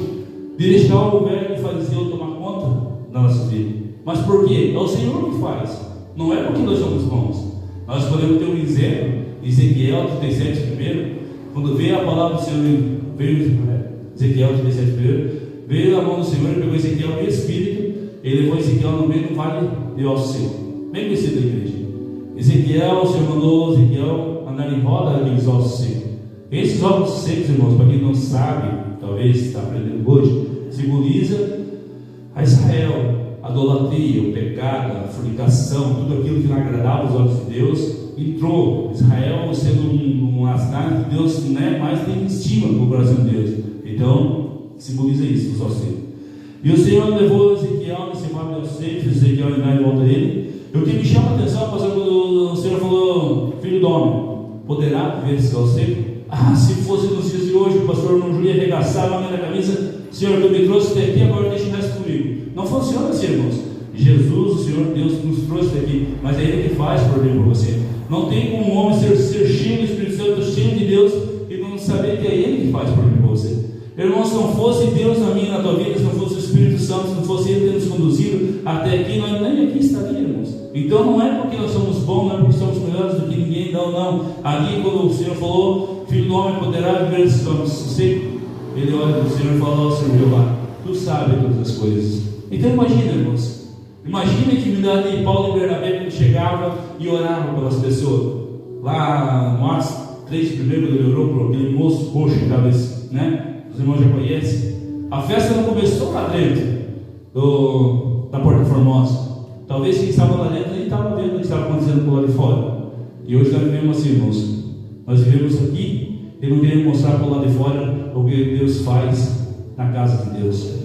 de deixar o velho fariseu tomar conta da nossa vida. Mas por quê? É o Senhor que faz. Não é porque nós somos bons. Nós podemos ter um exemplo, Ezequiel 37 primeiro, quando veio a palavra do Senhor, veio Ezequiel 37 primeiro, veio a mão do Senhor e pegou Ezequiel em espírito, ele levou Ezequiel no meio do vale de ossos secos, bem conhecido da igreja. Ezequiel, o Senhor mandou Ezequiel andar em roda daqueles ossos secos. Esses ossos secos, irmãos, para quem não sabe, talvez está aprendendo hoje, simboliza a Israel, a idolatria, o pecado, a fornicação, tudo aquilo que não agradava os olhos de Deus. Entrou Israel sendo uma cidade que Deus mais tem estima no coração de Deus. Então, simboliza isso, os ossos secos. E o Senhor levou Ezequiel nesse vale de ossos secos, Ezequiel andar em volta dele. E o que me chama a atenção, quando o Senhor falou: filho do homem, poderá ver esse ossos secos? Se fosse nos dias de hoje, o pastor não ia arregaçar a mão na camisa: Senhor, tu me trouxe até aqui, agora deixa o resto comigo. Não funciona assim, irmãos. Jesus, o Senhor Deus, nos trouxe até aqui, mas é Ele que faz por mim e por você. Não tem como um homem ser cheio do Espírito Santo, cheio de Deus, e não saber que é Ele que faz por mim e por você. Irmãos, se não fosse Deus na minha e na tua vida, se não fosse o Espírito Santo, se não fosse Ele ter nos conduzido até aqui, nós nem aqui estaríamos. Então não é porque nós somos bons, não é porque somos melhores do que ninguém, não. Ali, quando o Senhor falou: filho do homem poderá viver esses homens secos, ele olha para o Senhor e fala: ó Senhor Jeová, tu sabes todas as coisas. Então imagina, irmãos, imagina a intimidade de Paulo e Bernabé quando chegava e orava pelas pessoas. Lá no Atos 3, primeiro, ele orou por aquele moço coxo, talvez, né? Os irmãos já conhecem. A festa não começou lá dentro da Porta Formosa. Talvez quem estava lá dentro nem estava vendo o que estava acontecendo por lá de fora. E hoje nós vivemos assim, irmãos. Nós vivemos aqui e não queremos mostrar por lá de fora o que Deus faz na casa de Deus.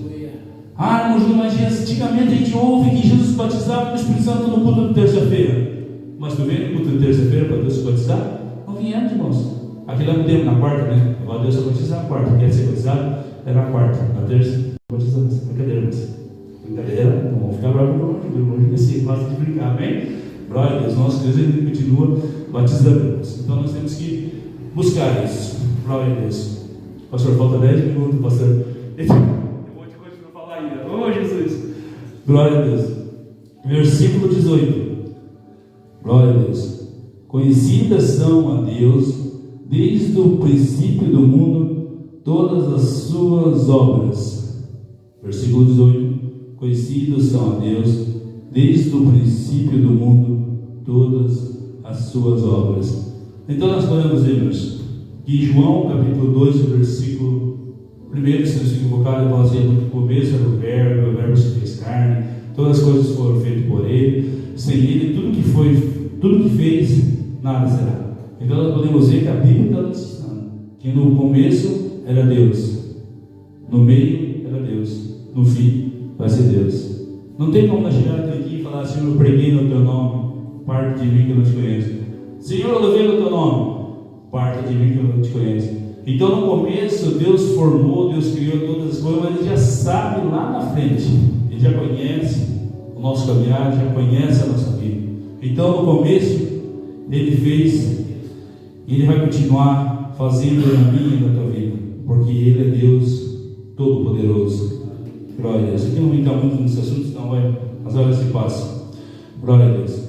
Irmãos, imagina, antigamente a gente ouve que Jesus batizava no Espírito Santo no culto de terça-feira. Mas tu vem no culto de terça-feira para Deus se batizar? Não viemos, irmãos. Aqui lá no tempo, na quarta, né? Agora Deus só batiza na quarta. Quer ser batizado? É na quarta. Na terça, batizamos. Brincadeira, irmãos. Brincadeira, não vamos ficar bravos com o irmão. Esse gosta de brincar, amém? Glória a Deus. Nosso Deus, Ele continua batizando. Então nós temos que buscar isso. Glória a Deus. Pastor, falta 10 minutos, pastor. Glória a Deus. Versículo 18. Glória a Deus. Conhecidas são a Deus desde o princípio do mundo todas as suas obras. Versículo 18. Conhecidos são a Deus desde o princípio do mundo todas as suas obras. Então nós podemos ver, meus, que João, capítulo 2, versículo 1, se não se equivocar, ele fala assim: no começo era o verbo se fez carne, todas as coisas foram feitas por ele, sem ele tudo que fez, nada será. Então nós podemos ver que a Bíblia está nos ensinando que no começo era Deus, no meio era Deus, no fim vai ser Deus. Não tem como nós chegar aqui e falar: Senhor, eu preguei no teu nome, parte de mim que eu não te conheço. Senhor, eu louvei no teu nome, parte de mim que eu não te conheço. Então no começo Deus formou, Deus criou todas as coisas, mas Ele já sabe lá na frente, Ele já conhece o nosso caminhar, já conhece a nossa vida. Então no começo Ele fez, e Ele vai continuar fazendo na minha e na tua vida, porque Ele é Deus Todo-Poderoso. Glória a Deus. Aqui não vou entrar muito nesse assunto, senão as horas se passam. Glória a Deus.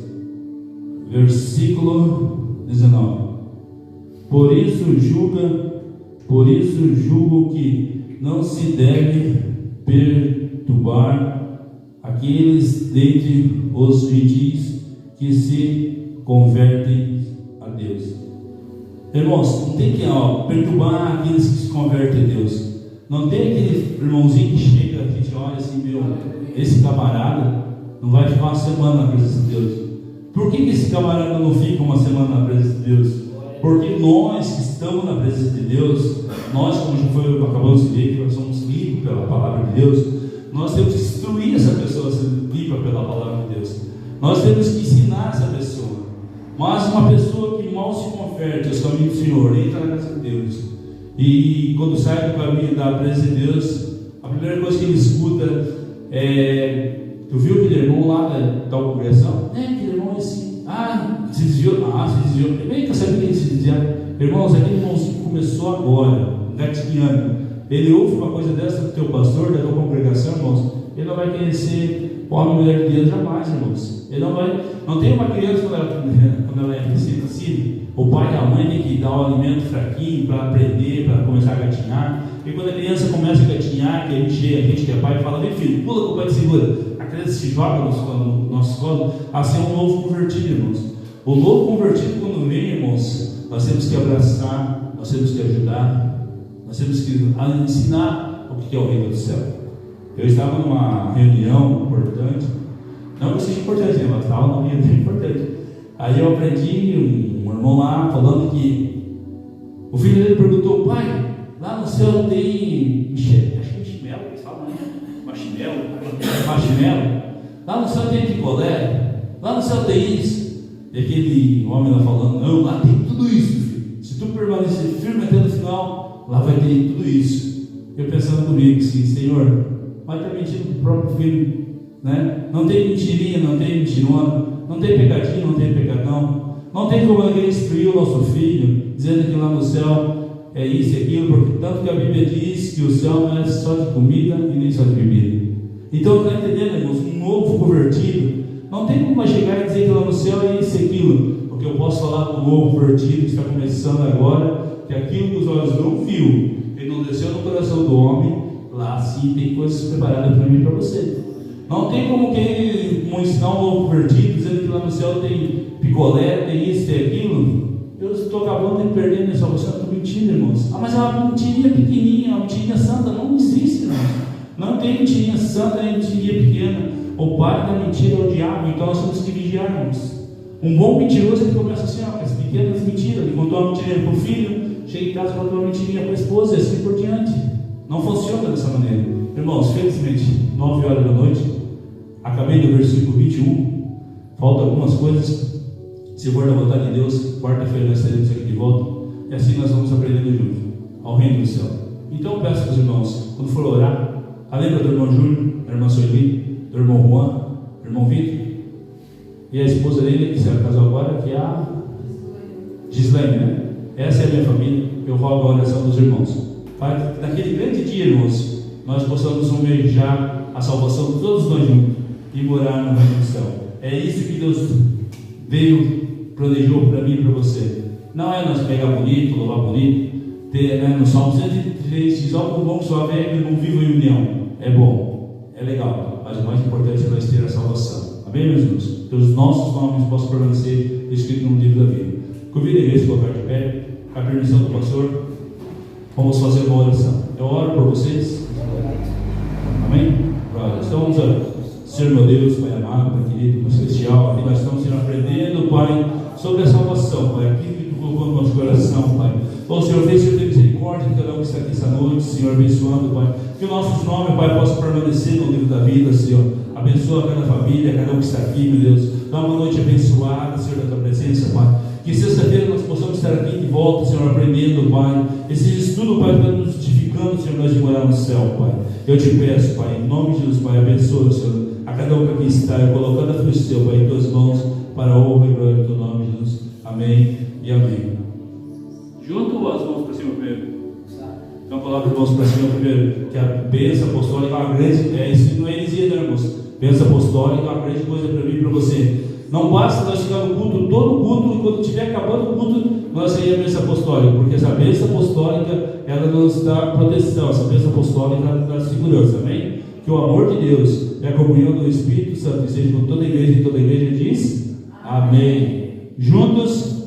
Versículo 19. Por isso julgo que não se deve perturbar aqueles dentre os gentios que se convertem a Deus. Irmãos, não tem que perturbar aqueles que se convertem a Deus. Não tem aquele irmãozinho que chega, a gente olha assim: meu, esse camarada não vai ficar uma semana na presença de Deus. Por que esse camarada não fica uma semana na presença de Deus? Porque nós que estamos na presença de Deus, nós, como já acabamos de ver, que nós somos limpos pela palavra de Deus, nós temos que instruir essa pessoa a ser limpa pela palavra de Deus. Nós temos que ensinar essa pessoa. Mas uma pessoa que mal se converte aos caminhos do Senhor, entra na casa de Deus, e quando sai do caminho da presença de Deus, a primeira coisa que ele escuta é: tu viu aquele irmão lá da tal congregação? Aquele irmão é assim, se desviou. Se desviou. Eita, sabe que ele se desviou? Irmãos, aquele irmãozinho começou agora, gatinhando. Ele ouve uma coisa dessa do teu pastor, da tua congregação, irmãos, ele não vai querer ser homem ou mulher de Deus jamais, irmãos. Ele não tem uma criança quando ela é recém nascida, o pai e a mãe tem que dar um alimento fraquinho para aprender, para começar a gatinhar. E quando a criança começa a gatinhar, que a gente que é pai fala: vem filho, pula que o pai te segura. A criança se joga no nosso colo. Assim é um novo convertido, irmãos. O novo convertido, quando vem, irmãos, nós temos que abraçar, nós temos que ajudar, nós temos que ensinar o que é o reino do céu. Eu estava numa reunião importante, não que seja importante, mas estava numa reunião importante. Aí eu aprendi, um irmão lá falando que o filho dele perguntou: pai, lá no céu tem marshmallow, eles falam, né? Marshmallow. Lá no céu tem picolé, lá no céu tem isso. E aquele homem lá falando: não, lá tem tudo isso, filho. Se tu permanecer firme até no final, lá vai ter tudo isso. Eu pensando comigo assim: Senhor, vai estar mentindo pro próprio filho, né? Não tem mentirinha, não tem mentirona, não tem pecadinho, não tem pecadão. Não tem como alguém instruir o nosso filho, dizendo que lá no céu é isso e aquilo, porque tanto que a Bíblia diz que o céu não é só de comida e nem só de bebida. Então, está entendendo, irmãos? Um novo convertido não tem como chegar e dizer que lá no céu é isso e aquilo. Porque eu posso falar do novo convertido que está começando agora, que aquilo que os olhos não viu, ele não desceu no coração do homem, lá sim tem coisas preparadas para mim e para você. Não tem como quem ensinar um novo convertido dizendo que lá no céu tem picolé, tem isso, tem aquilo. Eu estou acabando de perder minha salvação. Eu estou mentindo, irmãos. Mas é uma mentirinha pequenininha, uma mentirinha santa. Não existe, irmãos. Não tem mentirinha santa nem mentirinha pequena. O pai da mentira é o diabo. Então nós temos que vigiar, irmãos. Um bom mentiroso, ele começa assim, ó, com as pequenas mentiras. Ele contou uma mentirinha para o filho, chega em casa e contou uma mentirinha para a esposa, e assim por diante. Não funciona dessa maneira. Irmãos, felizmente, 9 horas da noite, acabei do versículo 21. Faltam algumas coisas. Se for da vontade de Deus, quarta-feira nós estaremos aqui de volta, e assim nós vamos aprendendo junto ao reino do céu. Então eu peço para os irmãos, quando for orar, lembra do irmão Júlio, da irmã Sueli, do irmão Juan, do irmão Vitor, e a esposa dele, que se casou agora, que é a Gislaine, né? Essa é a minha família. Eu rogo a oração dos irmãos, para que naquele grande dia, irmãos, nós possamos almejar a salvação de todos nós juntos e morar no reino do céu. É isso que Deus planejou para mim e para você. Não é nós pegar bonito, louvar bonito, ter, né, no Salmo 103 diz: ó, o bom que só é não vivo em união. É bom, é legal, mas o mais importante é nós ter a salvação. Amém, meus irmãos? Que os nossos nomes possam permanecer escritos no livro da vida. Convido a igreja a colocar de pé, com a permissão do pastor. Vamos fazer uma oração. Eu oro por vocês. Amém? Então vamos orar. Senhor meu Deus, Pai amado, Pai querido, Pai celestial, aqui nós estamos, Senhor, aprendendo, Pai, sobre a salvação, Pai, aquilo que Tu colocou no nosso coração, Pai. Ô Senhor, vem, Senhor, ter misericórdia de cada um que está aqui essa noite, Senhor, abençoando, Pai, que o nosso nome, Pai, possa permanecer no livro da vida, Senhor. Abençoa cada família, cada um que está aqui, meu Deus. Dá uma noite abençoada, Senhor, da Tua presença, Pai. Que sexta-feira nós possamos estar aqui de volta, Senhor, aprendendo, Pai. Esse estudo, Pai, para nos justificando, Senhor, nós de morar no céu, Pai. Eu te peço, Pai, em nome de Jesus, Pai, abençoa, Senhor, a cada um que aqui está, eu colocando a cruz Teu, Pai, em Tuas mãos, para a honra e glória do Teu nome, Jesus. Amém e amém. Junto as mãos para cima primeiro. Então coloca as mãos para cima primeiro, que a bênção apostólica é uma grande, isso não é heresia, né, irmãos? Bênção apostólica é uma grande coisa para mim e para você. Não basta nós chegar no culto, todo o culto, e quando estiver acabando o culto, nós saímos a bênção apostólica, porque essa bênção apostólica, ela nos dá proteção, essa bênção apostólica nos dá segurança, amém? Que o amor de Deus e a comunhão do Espírito Santo esteja com toda a igreja, e toda a igreja diz amém. Juntos.